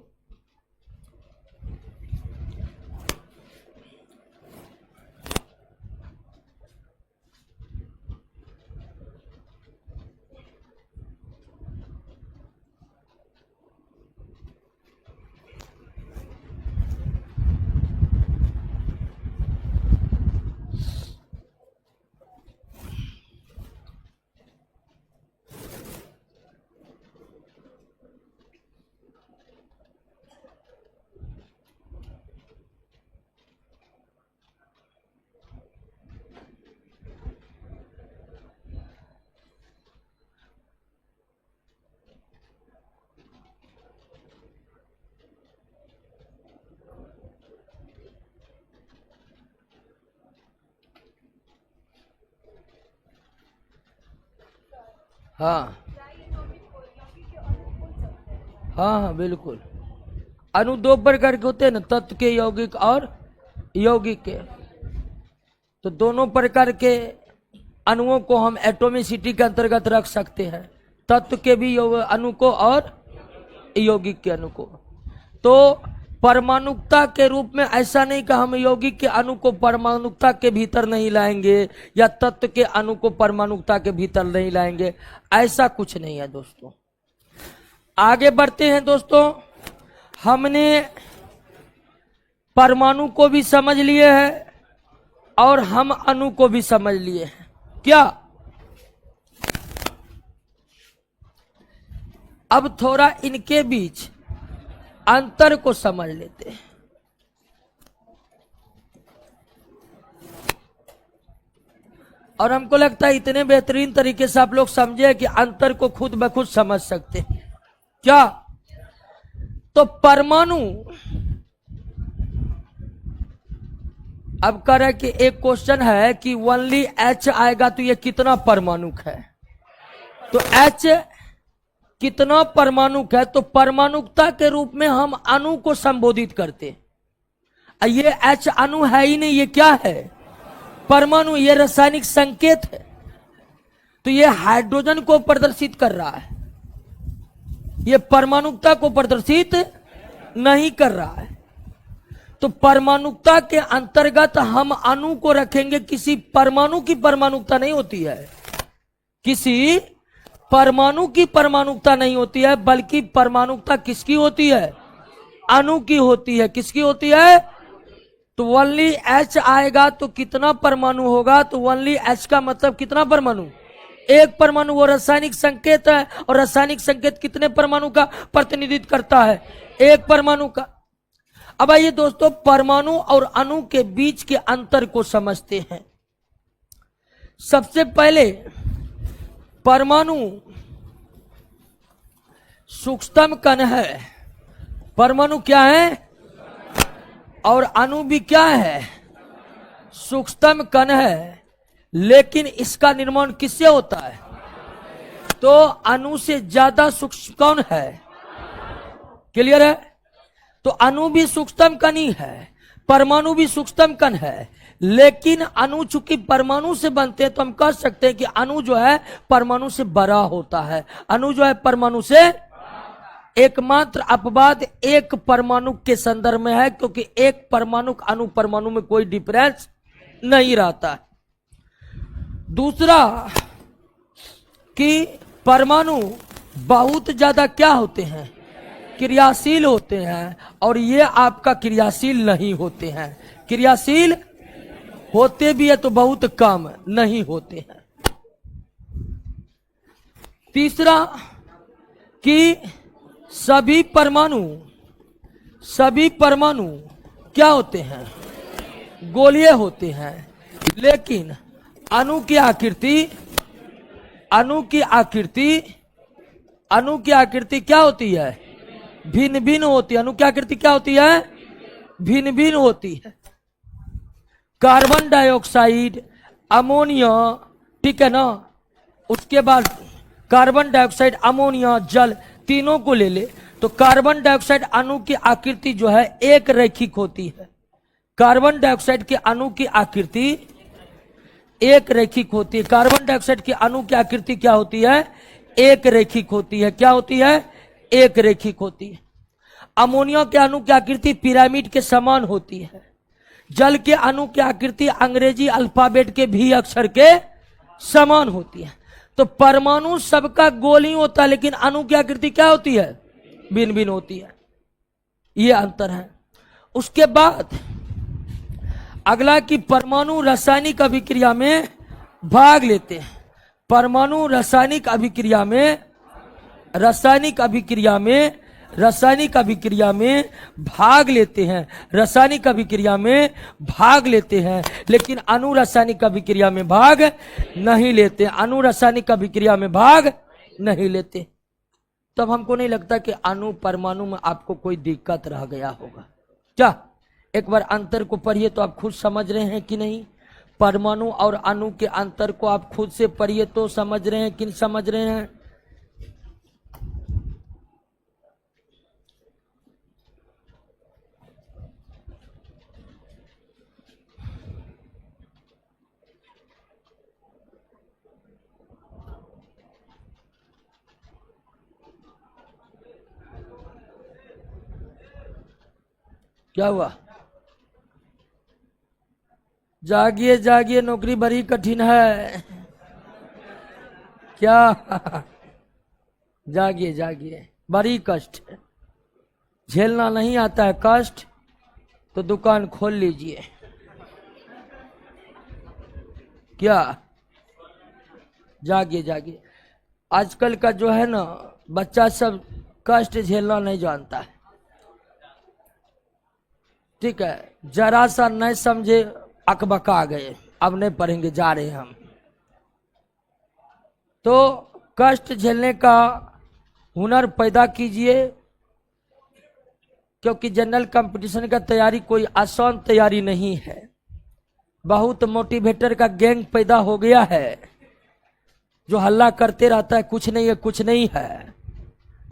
हाँ हाँ हाँ बिल्कुल। अणु 2 प्रकार के होते हैं ना, तत्व के, यौगिक और यौगिक के। तो दोनों प्रकार के अणुओं को हम एटॉमिसिटी के अंतर्गत रख सकते हैं, तत्व के भी अणु को और यौगिक के अणु को। तो परमाणुकता के रूप में ऐसा नहीं कि हम यौगिक के अणु को परमाणुकता के भीतर नहीं लाएंगे या तत्व के अणु को परमाणुकता के भीतर नहीं लाएंगे, ऐसा कुछ नहीं है दोस्तों। आगे बढ़ते हैं दोस्तों। हमने परमाणु को भी समझ लिए हैं और हम अणु को भी समझ लिए हैं। क्या? अब थोड़ा इनके बीच अंतर को समझ लेते हैं। और हमको लगता है इतने बेहतरीन तरीके से आप लोग समझे कि अंतर को खुद ब खुद समझ सकते हैं। क्या? तो परमाणु अब कह रहे कि एक क्वेश्चन है कि ओनली एच आएगा तो ये कितना परमाणुक है, तो एच कितना परमाणुक है, तो परमाणुकता के रूप में हम अणु को संबोधित करते हैं। ये एच अणु है ही नहीं, ये क्या है, परमाणु, ये रासायनिक संकेत है। तो ये हाइड्रोजन को प्रदर्शित कर रहा है, ये परमाणुकता को प्रदर्शित नहीं कर रहा है। तो परमाणुकता के अंतर्गत हम अणु को रखेंगे, किसी परमाणु की परमाणुकता नहीं होती है, किसी परमाणु की परमाणुकता नहीं होती है, बल्कि परमाणुकता किसकी होती है, अणु की होती है। किसकी होती है, तो ओनली एच आएगा तो कितना परमाणु होगा, तो ओनली एच का मतलब कितना परमाणु, एक परमाणु। वो रासायनिक संकेत है, और रासायनिक संकेत कितने परमाणु का प्रतिनिधित्व करता है, एक परमाणु का। अब आइए दोस्तों, परमाणु और अणु के बीच के अंतर को समझते हैं। सबसे पहले परमाणु सूक्ष्मतम कण है, परमाणु क्या है, और अणु भी क्या है, सूक्ष्मतम कण है। लेकिन इसका निर्माण किससे होता है, तो अणु से ज्यादा सूक्ष्म कौन है, क्लियर है। तो अणु भी सूक्ष्मतम कण ही है, परमाणु भी सूक्ष्मतम कण है, लेकिन अणु चूंकि परमाणु से बनते हैं तो हम कह सकते हैं कि अणु जो है परमाणु से बड़ा होता है। अणु जो है परमाणु से, एकमात्र अपवाद एक परमाणु के संदर्भ में है, क्योंकि एक परमाणु अणु परमाणु में कोई डिफरेंस नहीं रहता। दूसरा कि परमाणु बहुत ज्यादा क्या होते हैं, क्रियाशील होते हैं, और ये आपका क्रियाशील नहीं होते हैं। क्रियाशील होते भी है तो बहुत कम, नहीं होते हैं। तीसरा कि सभी परमाणु क्या होते हैं, गोलीय होते हैं, लेकिन अणु की आकृति क्या होती है, भिन्न भिन्न होती है। अणु की आकृति क्या होती है, भिन्न भिन्न होती है। कार्बन डाइऑक्साइड, अमोनिया, ठीक है ना, उसके बाद कार्बन डाइऑक्साइड, अमोनिया, जल, तीनों को ले ले तो कार्बन डाइऑक्साइड अणु की आकृति जो है एक रैखिक होती है। कार्बन डाइऑक्साइड के अणु की आकृति एक रैखिक होती है। कार्बन डाइऑक्साइड की अणु की आकृति क्या होती है, एक रैखिक होती है। क्या होती है, एक रैखिक होती है। अमोनिया के अणु की आकृति पिरामिड के समान होती है। जल के अणु की आकृति अंग्रेजी अल्फाबेट के भी अक्षर के समान होती है। तो परमाणु सबका गोल ही होता है, लेकिन अणु की आकृति क्या होती है, भिन्न भिन्न होती है। ये अंतर है। उसके बाद अगला कि परमाणु रासायनिक अभिक्रिया में भाग लेते हैं। परमाणु रासायनिक अभिक्रिया में भाग लेते हैं, रासायनिक अभिक्रिया में भाग लेते हैं, लेकिन अणु रासायनिक अभिक्रिया में भाग नहीं लेते। अणु रासायनिक अभिक्रिया में भाग नहीं लेते। तब हमको नहीं लगता कि अणु परमाणु में आपको कोई दिक्कत रह गया होगा। क्या एक बार अंतर को पढ़िए तो आप खुद समझ रहे हैं कि नहीं। परमाणु और अणु के अंतर को आप खुद से पढ़िए तो समझ रहे हैं कि नहीं समझ रहे हैं। क्या हुआ, जागिए जागिए, नौकरी बड़ी कठिन है। क्या जागिए जागिए, बड़ी कष्ट है। झेलना नहीं आता है कष्ट तो दुकान खोल लीजिए। क्या जागिए जागिए। आजकल का जो है ना बच्चा सब कष्ट झेलना नहीं जानता है। ठीक है, जरा सा नहीं समझे अकबका गए, अब नहीं पढ़ेंगे, जा रहे हैं हम। तो कष्ट झेलने का हुनर पैदा कीजिए, क्योंकि जनरल कंपटीशन का तैयारी कोई आसान तैयारी नहीं है। बहुत मोटिवेटर का गैंग पैदा हो गया है जो हल्ला करते रहता है कुछ नहीं है कुछ नहीं है,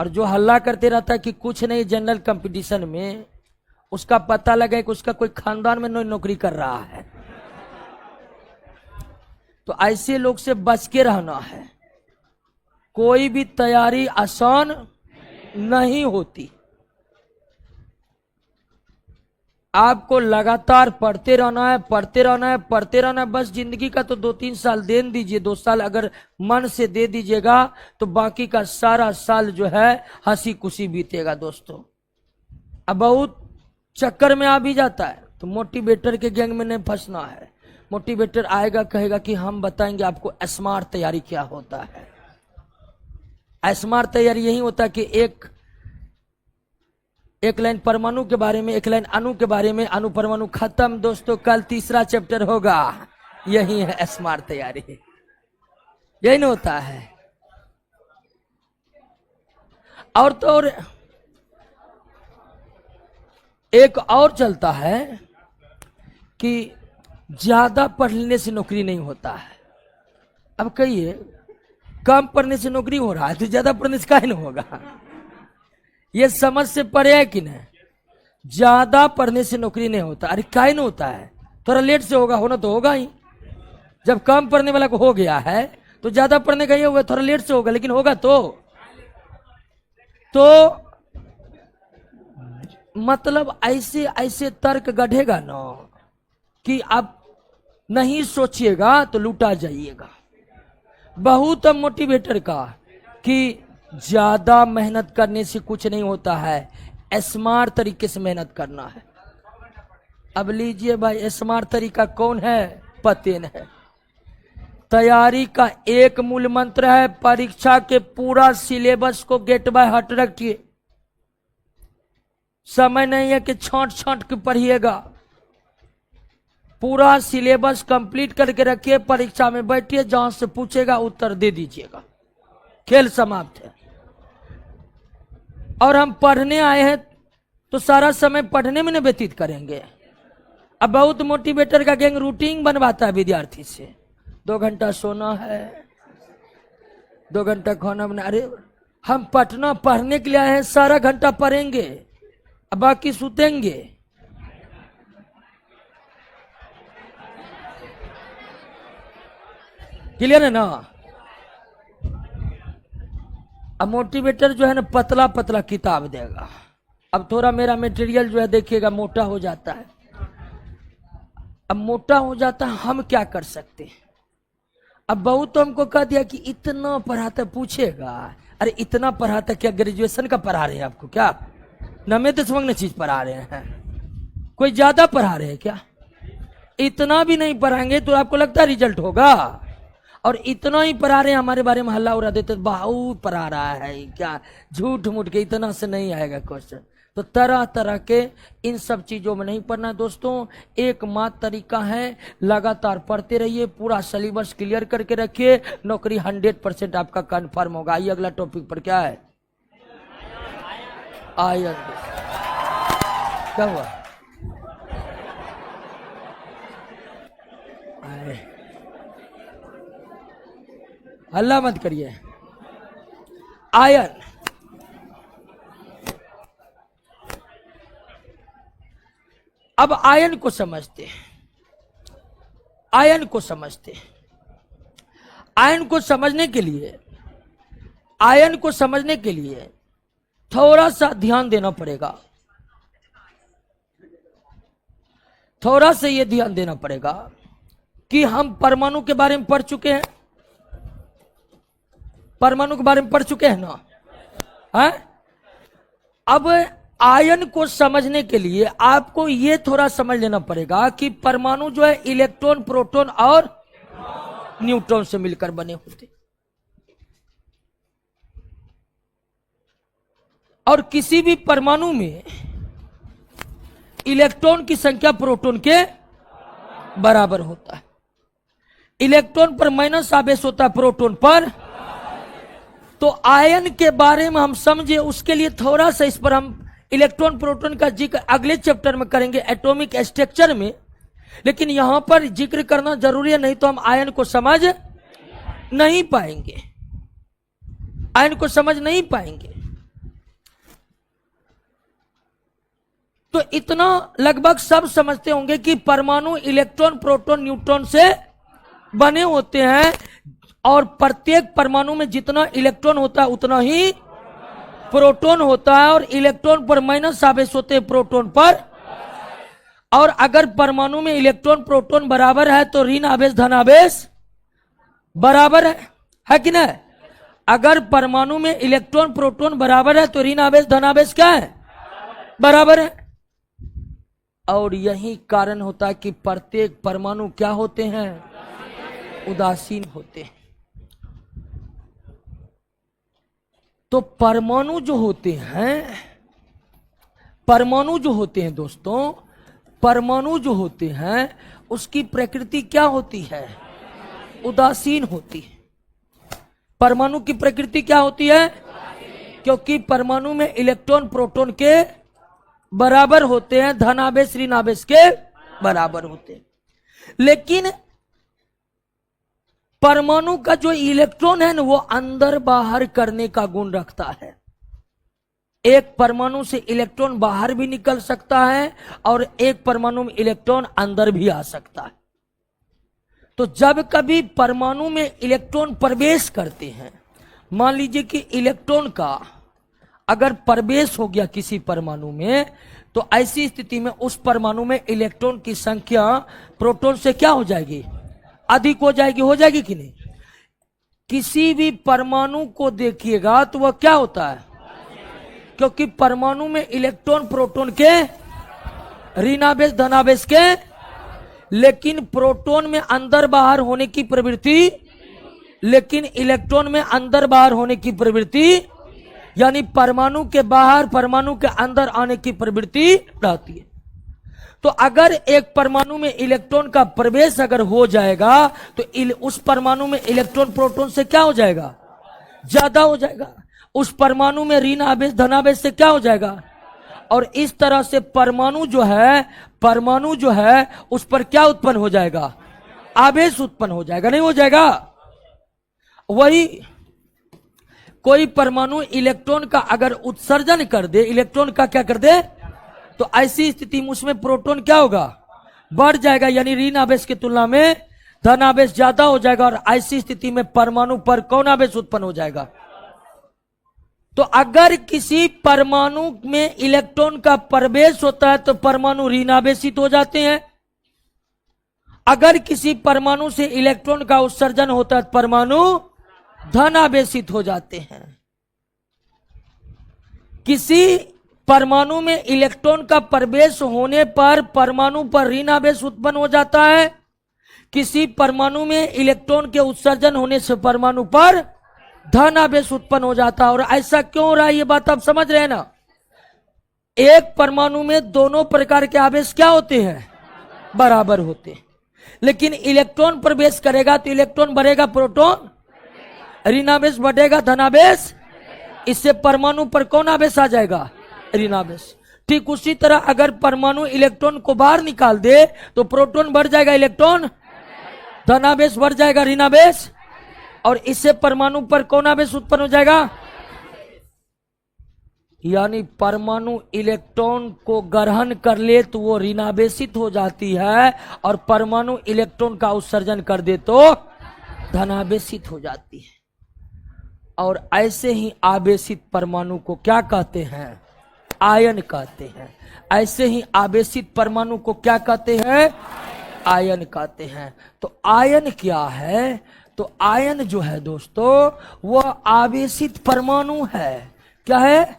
और जो हल्ला करते रहता है कि कुछ नहीं जनरल कंपटीशन में उसका पता लगे कि उसका कोई खानदान में नौकरी कर रहा है। तो ऐसे लोग से बच के रहना है। कोई भी तैयारी आसान नहीं होती, आपको लगातार पढ़ते रहना है, पढ़ते रहना है, पढ़ते रहना है। बस जिंदगी का तो 2-3 साल दे दीजिए, 2 साल अगर मन से दे दीजिएगा तो बाकी का सारा साल जो है हंसी खुशी बीतेगा दोस्तों। अब बहुत चक्कर में आ भी जाता है तो मोटिवेटर के गैंग में नहीं फंसना है। मोटिवेटर आएगा कहेगा कि हम बताएंगे आपको स्मार्ट तैयारी क्या होता है। स्मार्ट तैयारी यही होता है कि एक लाइन परमाणु के बारे में, एक लाइन अणु के बारे में, अणु परमाणु खत्म दोस्तों। कल तीसरा चैप्टर होगा। यही है स्मार्ट तैयारी, यही नहीं होता है। और तो और एक और चलता है कि ज्यादा पढ़ लेने से नौकरी नहीं होता है। अब कहिए कम पढ़ने से नौकरी हो रहा है तो ज्यादा पढ़ने से काहे नहीं होगा? ये समझ से परे है कि नहीं? ज्यादा पढ़ने से नौकरी नहीं होता। अरे काहे नहीं होता है? थोड़ा लेट से होगा, होना तो होगा ही। जब कम पढ़ने वाला को हो गया है तो ज्यादा पढ़ने का ये होगा, थोड़ा लेट से होगा लेकिन होगा तो मतलब ऐसे ऐसे तर्क गढ़ेगा ना कि आप नहीं सोचिएगा तो लूटा जाइएगा। बहुत मोटिवेटर का कि ज्यादा मेहनत करने से कुछ नहीं होता है, स्मार्ट तरीके से मेहनत करना है। अब लीजिए भाई, स्मार्ट तरीका कौन है? पतेन है। तैयारी का एक मूल मंत्र है, परीक्षा के पूरा सिलेबस को गेट बाय हार्ट रखिए। समय नहीं है कि छांट छांट के पढ़िएगा। पूरा सिलेबस कंप्लीट करके रखिए, परीक्षा में बैठिए, जहां से पूछेगा उत्तर दे दीजिएगा, खेल समाप्त है। और हम पढ़ने आए हैं तो सारा समय पढ़ने में न व्यतीत करेंगे। अब बहुत मोटिवेटर का गैंग रूटीन बनवाता है विद्यार्थी से, 2 घंटा सोना है, 2 घंटा खाना बना। अरे हम पटना पढ़ने के लिए आए हैं, सारा घंटा पढ़ेंगे, अब बाकी सुतेंगे। क्लियर है ना? अब मोटिवेटर जो है ना पतला पतला किताब देगा। अब थोड़ा मेरा मटेरियल जो है देखिएगा मोटा हो जाता है। अब मोटा हो जाता है, हम क्या कर सकते हैं? अब बहुत तो हमको कह दिया कि इतना पढ़ाता, पूछेगा अरे इतना पढ़ाता क्या ग्रेजुएशन का पढ़ा रहे हैं आपको? क्या नमे दसवंग चीज पढ़ा रहे हैं? कोई ज्यादा पढ़ा रहे हैं क्या? इतना भी नहीं पढ़ाएंगे तो आपको लगता है रिजल्ट होगा? और इतना ही पढ़ा रहे हैं, हमारे बारे में हल्ला उड़ा देते, बहुत पढ़ा रहा है क्या, झूठ मूठ के इतना से नहीं आएगा क्वेश्चन। तो तरह तरह के इन सब चीजों में नहीं पढ़ना दोस्तों। एकमात्र तरीका है, लगातार पढ़ते रहिए, पूरा सिलेबस क्लियर करके रखिए, नौकरी 100% आपका कंफर्म होगा। आइए अगला टॉपिक पर क्या है? आयन। क्या हुआ? हल्ला मत करिए। आयन, अब आयन को समझते हैं। आयन को समझते हैं। आयन को समझने के लिए, आयन को समझने के लिए थोड़ा सा ध्यान देना पड़ेगा। थोड़ा सा ये ध्यान देना पड़ेगा कि हम परमाणु के बारे में पढ़ चुके हैं। परमाणु के बारे में पढ़ चुके हैं ना? है? अब आयन को समझने के लिए आपको यह थोड़ा समझ लेना पड़ेगा कि परमाणु जो है इलेक्ट्रॉन, प्रोटॉन और न्यूट्रॉन से मिलकर बने होते, और किसी भी परमाणु में इलेक्ट्रॉन की संख्या प्रोटॉन के बराबर होता है। इलेक्ट्रॉन पर माइनस आवेश होता है, प्रोटॉन पर। तो आयन के बारे में हम समझे, उसके लिए थोड़ा सा इस पर हम इलेक्ट्रॉन प्रोटॉन का जिक्र अगले चैप्टर में करेंगे। एटॉमिक स्ट्रक्चर में लेकिन यहां पर जिक्र करना जरूरी है, नहीं तो हम आयन को समझ नहीं पाएंगे, आयन को समझ नहीं पाएंगे। तो इतना लगभग सब समझते होंगे कि परमाणु इलेक्ट्रॉन, प्रोटॉन, न्यूट्रॉन से बने होते हैं, और प्रत्येक परमाणु में जितना इलेक्ट्रॉन होता है उतना ही प्रोटॉन होता है, और इलेक्ट्रॉन पर माइनस आवेश होते हैं, प्रोटॉन पर। और अगर परमाणु में इलेक्ट्रॉन प्रोटॉन बराबर है तो ऋण आवेश धन आवेश बराबर है कि नहीं? अगर परमाणु में इलेक्ट्रॉन प्रोटॉन बराबर है तो ऋण आवेश धन आवेश क्या है? बराबर है। और यही कारण होता है कि प्रत्येक परमाणु क्या होते हैं? उदासीन होते हैं। तो परमाणु जो होते हैं दोस्तों, परमाणु जो होते हैं उसकी प्रकृति क्या होती है? उदासीन होती है। परमाणु की प्रकृति क्या होती है? क्योंकि परमाणु में इलेक्ट्रॉन प्रोटॉन के बराबर होते हैं, धनावेश ऋण आवेश के बराबर होते हैं। लेकिन परमाणु का जो इलेक्ट्रॉन है ना, वो अंदर बाहर करने का गुण रखता है। एक परमाणु से इलेक्ट्रॉन बाहर भी निकल सकता है और एक परमाणु में इलेक्ट्रॉन अंदर भी आ सकता है। तो जब कभी परमाणु में इलेक्ट्रॉन प्रवेश करते हैं, मान लीजिए कि इलेक्ट्रॉन का अगर प्रवेश हो गया किसी परमाणु में, तो ऐसी स्थिति में उस परमाणु में इलेक्ट्रॉन की संख्या प्रोटॉन से क्या हो जाएगी? अधिक हो जाएगी कि नहीं? किसी भी परमाणु को देखिएगा तो वह क्या होता है? क्योंकि परमाणु में इलेक्ट्रॉन प्रोटॉन के ऋणावेश धनावेश के, लेकिन प्रोटॉन में अंदर बाहर होने की प्रवृत्ति, लेकिन इलेक्ट्रॉन में अंदर बाहर होने की प्रवृत्ति, यानी परमाणु के बाहर परमाणु के अंदर आने की प्रवृत्ति रहती है। तो अगर एक परमाणु में इलेक्ट्रॉन का प्रवेश अगर हो जाएगा तो उस परमाणु में इलेक्ट्रॉन प्रोटॉन से क्या हो जाएगा? ज्यादा हो जाएगा। उस परमाणु में ऋण आवेश धनावेश से क्या हो जाएगा? और इस तरह से परमाणु जो है उस पर क्या उत्पन्न हो जाएगा? आवेश उत्पन्न हो जाएगा, नहीं हो जाएगा? वही कोई परमाणु इलेक्ट्रॉन का अगर उत्सर्जन कर दे, इलेक्ट्रॉन का क्या कर दे, तो ऐसी स्थिति में उसमें प्रोटॉन क्या होगा? बढ़ जाएगा, यानी ऋण आवेश की तुलना में धन आवेश ज्यादा हो जाएगा, और ऐसी स्थिति में परमाणु पर कौन आवेश उत्पन्न हो जाएगा? तो अगर किसी परमाणु में इलेक्ट्रॉन का प्रवेश होता है तो परमाणु ऋणावेशित हो जाते हैं। अगर किसी परमाणु से इलेक्ट्रॉन का उत्सर्जन होता है तो परमाणु धनावेशित हो जाते हैं। किसी परमाणु में इलेक्ट्रॉन का प्रवेश होने पर परमाणु पर ऋण आवेश उत्पन्न हो जाता है। किसी परमाणु में इलेक्ट्रॉन के उत्सर्जन होने से परमाणु पर धन आवेश उत्पन्न हो जाता है। और ऐसा क्यों हो रहा है, ये बात आप समझ रहे हैं ना? एक परमाणु में दोनों प्रकार के आवेश क्या होते हैं? बराबर होते हैं। लेकिन इलेक्ट्रॉन प्रवेश करेगा तो इलेक्ट्रॉन बढ़ेगा, प्रोटॉन ऋण आवेश बढ़ेगा, धनावेश, इससे परमाणु पर कौन आवेश आ जाएगा? ऋण आवेश। ठीक उसी तरह अगर परमाणु इलेक्ट्रॉन को बाहर निकाल दे तो प्रोटॉन बढ़ जाएगा, इलेक्ट्रॉन धनावेश बढ़ जाएगा, ऋण आवेश, और इससे परमाणु पर कौन आवेश उत्पन्न हो जाएगा? यानी परमाणु इलेक्ट्रॉन को ग्रहण कर ले तो वो ऋणावेशित हो जाती है, और परमाणु इलेक्ट्रॉन का उत्सर्जन कर दे तो धनावेशित हो जाती है। और ऐसे ही आवेशित परमाणु को क्या कहते हैं? आयन कहते हैं। ऐसे ही आवेशित परमाणु को क्या कहते हैं? आयन कहते हैं। तो आयन क्या है? तो आयन जो है दोस्तों वह आवेशित परमाणु है। क्या है?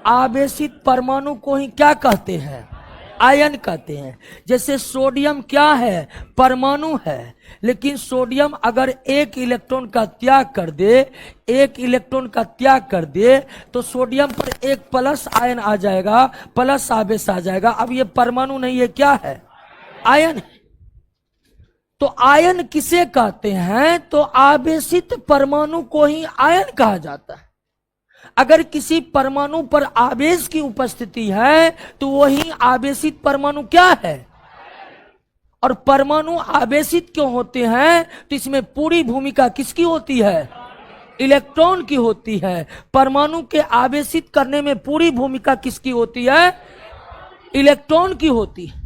आवेशित परमाणु को ही क्या कहते हैं? आयन कहते हैं। जैसे सोडियम क्या है? परमाणु है, लेकिन सोडियम अगर एक इलेक्ट्रॉन का त्याग कर दे तो सोडियम पर एक प्लस आयन आ जाएगा, प्लस आवेश आ जाएगा। अब ये परमाणु नहीं है, क्या है? आयन है। तो आयन किसे कहते हैं? तो आवेशित परमाणु को ही आयन कहा जाता है। अगर किसी परमाणु पर आवेश की उपस्थिति है तो वही आवेशित परमाणु क्या है? और परमाणु आवेशित क्यों होते हैं? तो इसमें पूरी भूमिका किसकी होती है? इलेक्ट्रॉन की होती है। परमाणु के आवेशित करने में पूरी भूमिका किसकी होती है? इलेक्ट्रॉन की होती है।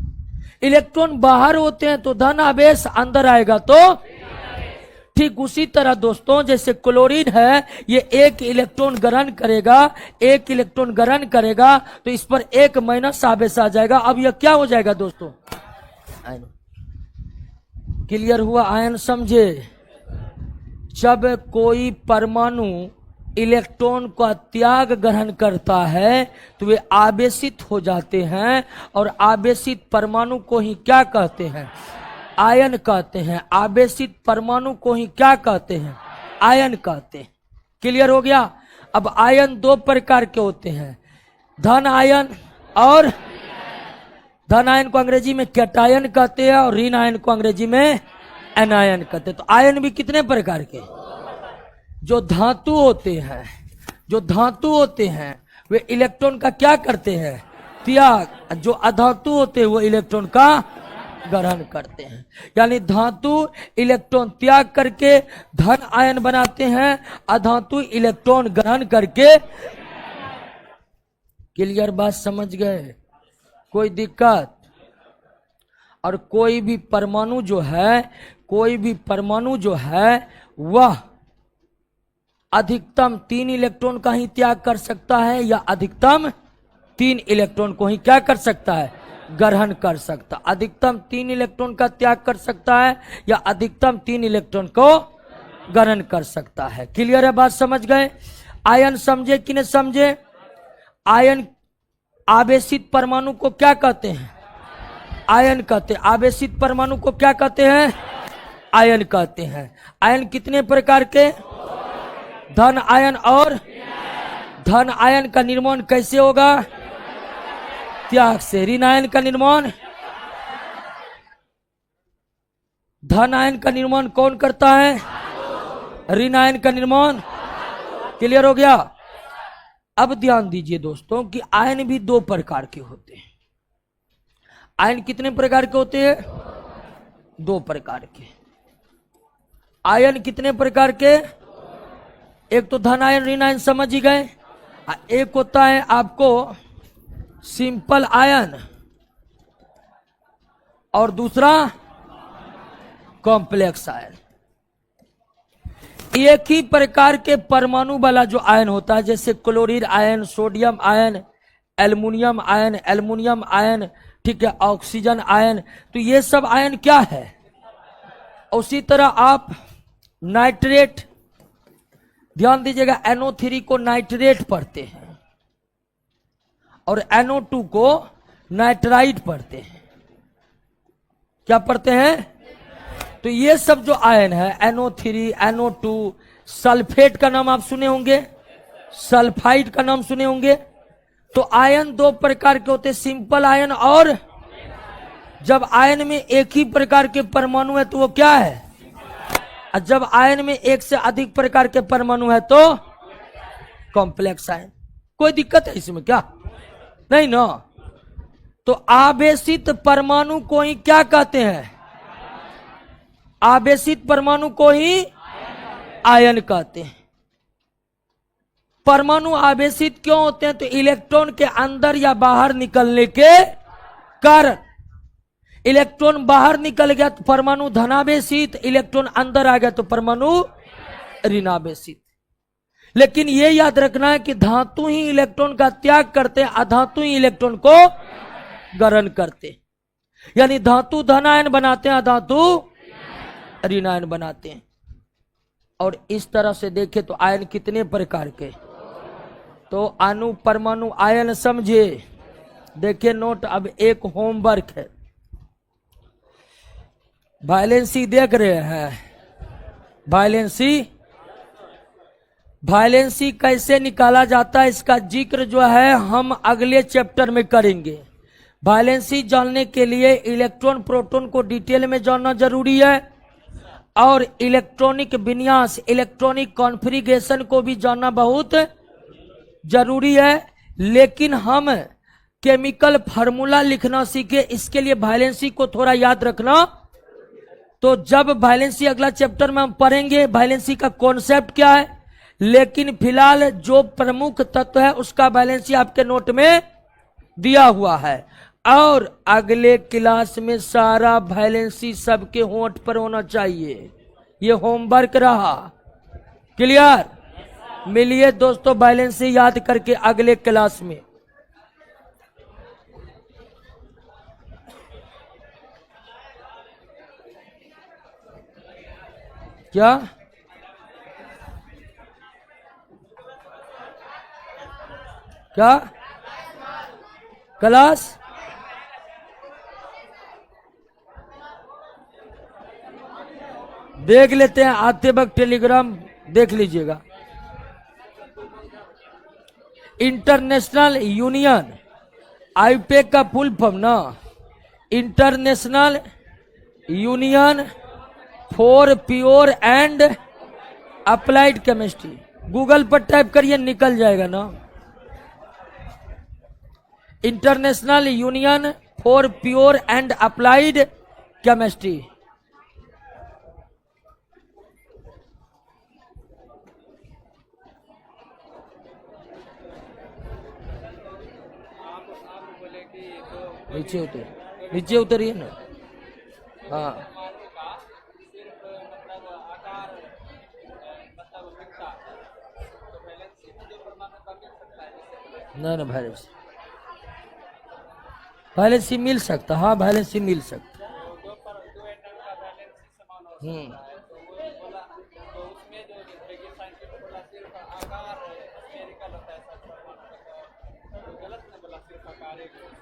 इलेक्ट्रॉन बाहर होते हैं तो धन आवेश, अंदर आएगा तो ठीक उसी तरह दोस्तों जैसे क्लोरीन है, ये एक इलेक्ट्रॉन ग्रहण करेगा, एक इलेक्ट्रॉन ग्रहण करेगा तो इस पर एक माइनस आवेश आ जाएगा। अब यह क्या हो जाएगा दोस्तों? क्लियर हुआ? आयन समझे? जब कोई परमाणु इलेक्ट्रॉन का त्याग ग्रहण करता है तो वे आवेशित हो जाते हैं, और आवेशित परमाणु को ही क्या कहते हैं? आयन कहते हैं। आवेशित परमाणु को ही क्या कहते हैं? आयन कहते हैं। क्लियर हो गया? अब आयन दो प्रकार के होते हैं, धन आयन और धन आयन को अंग्रेजी में कैटायन कहते हैं और ऋण आयन को अंग्रेजी में एनायन कहते हैं। तो आयन भी कितने प्रकार के? जो धातु होते हैं, जो धातु होते हैं वे इलेक्ट्रॉन का क्या करते हैं? त्याग। जो अधातु होते हैं वो इलेक्ट्रॉन का ग्रहण करते हैं। यानी धातु इलेक्ट्रॉन त्याग करके धन आयन बनाते हैं, अधातु इलेक्ट्रॉन ग्रहण करके। क्लियर बात समझ गए? कोई दिक्कत? और कोई भी परमाणु जो है, कोई भी परमाणु जो है वह अधिकतम 3 इलेक्ट्रॉन का ही त्याग कर सकता है, या अधिकतम 3 इलेक्ट्रॉन को ही क्या कर सकता है? ग्रहण कर सकता। अधिकतम 3 इलेक्ट्रॉन का त्याग कर सकता है या अधिकतम 3 इलेक्ट्रॉन को ग्रहण कर सकता है। क्लियर है? बात समझ गए? आयन समझे कि नहीं समझे? आयन आवेशित परमाणु को क्या कहते हैं? आयन कहते हैं। आवेशित परमाणु को क्या कहते हैं? आयन कहते हैं। आयन कितने प्रकार के? धन आयन और धन आयन का निर्माण कैसे होगा? त्याग से। ऋण आयन का निर्माण, धन आयन का निर्माण कौन करता है? ऋण आयन का निर्माण। क्लियर हो गया? अब ध्यान दीजिए दोस्तों कि आयन भी दो प्रकार के होते हैं। आयन कितने प्रकार के होते हैं? 2 प्रकार के। आयन कितने प्रकार के? एक तो धन आयन, ऋण आयन, समझ ही गए। एक होता है आपको सिंपल आयन और दूसरा कॉम्प्लेक्स आयन। एक ही प्रकार के परमाणु वाला जो आयन होता है, जैसे chlorine ion, sodium ion, aluminium ion, aluminium ion, ठीक है, ऑक्सीजन आयन, तो ये सब आयन क्या है? उसी तरह आप नाइट्रेट, ध्यान दीजिएगा, NO3 को नाइट्रेट पढ़ते हैं और NO2 को नाइट्राइट पढ़ते हैं। क्या पढ़ते हैं? तो ये सब जो आयन है, NO3, NO2, सल्फेट का नाम आप सुने होंगे, सल्फाइड का नाम सुने होंगे। तो आयन 2 प्रकार के होते हैं, सिंपल आयन और, जब आयन में एक ही प्रकार के परमाणु है तो वो क्या है? और जब आयन में एक से अधिक प्रकार के परमाणु है तो कॉम्प्लेक्स आयन। कोई दिक्कत है इसमें क्या? नहीं ना। तो आवेशित परमाणु को ही क्या कहते हैं? आवेशित परमाणु को ही आयन कहते हैं। परमाणु आवेशित क्यों होते हैं? तो इलेक्ट्रॉन के अंदर या बाहर निकलने के कारण। इलेक्ट्रॉन बाहर निकल गया तो परमाणु धनावेशित, इलेक्ट्रॉन अंदर आ गया तो परमाणु ऋणावेशित। लेकिन ये याद रखना है कि धातु ही इलेक्ट्रॉन का त्याग करते हैं, अधातु ही इलेक्ट्रॉन को ग्रहण करते हैं। यानी धातु धनायन बनाते हैं, अधातु ऋणायन बनाते हैं। और इस तरह से देखें तो आयन कितने प्रकार के? तो अणु, परमाणु, आयन समझे? देखिए नोट, अब एक होमवर्क है। वैलेंसी देख रहे हैं? वैलेंसी कैसे निकाला जाता है इसका जिक्र जो है हम अगले चैप्टर में करेंगे। वैलेंसी जानने के लिए इलेक्ट्रॉन प्रोटॉन को डिटेल में जानना जरूरी है और इलेक्ट्रॉनिक विन्यास, इलेक्ट्रॉनिक कॉन्फ़िगरेशन को भी जानना बहुत जरूरी है। लेकिन हम केमिकल फार्मूला लिखना सीखे, इसके लिए वैलेंसी को थोड़ा याद रखना। तो जब वैलेंसी अगला चैप्टर में हम पढ़ेंगे वैलेंसी का कॉन्सेप्ट क्या है, लेकिन फिलहाल जो प्रमुख तत्व है उसका वैलेंसी आपके नोट में दिया हुआ है। और अगले क्लास में सारा वैलेंसी सबके होंठ पर होना चाहिए। ये होमवर्क रहा, क्लियर? मिलिए दोस्तों वैलेंसी याद करके अगले क्लास में। क्या क्या क्लास? देख लेते हैं, आते वक्त टेलीग्राम देख लीजिएगा। इंटरनेशनल यूनियन, आईपेक का फुल फॉर्म ना, international union for pure and applied chemistry. Google पर टाइप करिए निकल जाएगा ना। International union for pure and applied chemistry. नीचे उतरिए ना। हाँ ना वैलेंसी मिल सकता, हाँ वैलेंसी मिल सकता।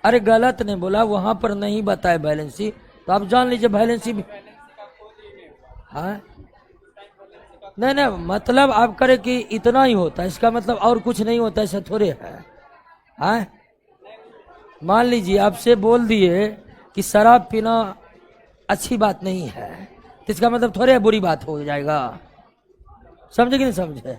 अरे गलत नहीं बोला, वहां पर नहीं बताए वैलेंसी, तो आप जान लीजिए वैलेंसी भी। हाँ नहीं, मतलब आप करे कि इतना ही होता है, इसका मतलब और कुछ नहीं होता, ऐसा थोड़े है। हाँ मान लीजिए आपसे बोल दिए कि शराब पीना अच्छी बात नहीं है, तो इसका मतलब थोड़े बुरी बात हो जाएगा। समझे कि नहीं समझे?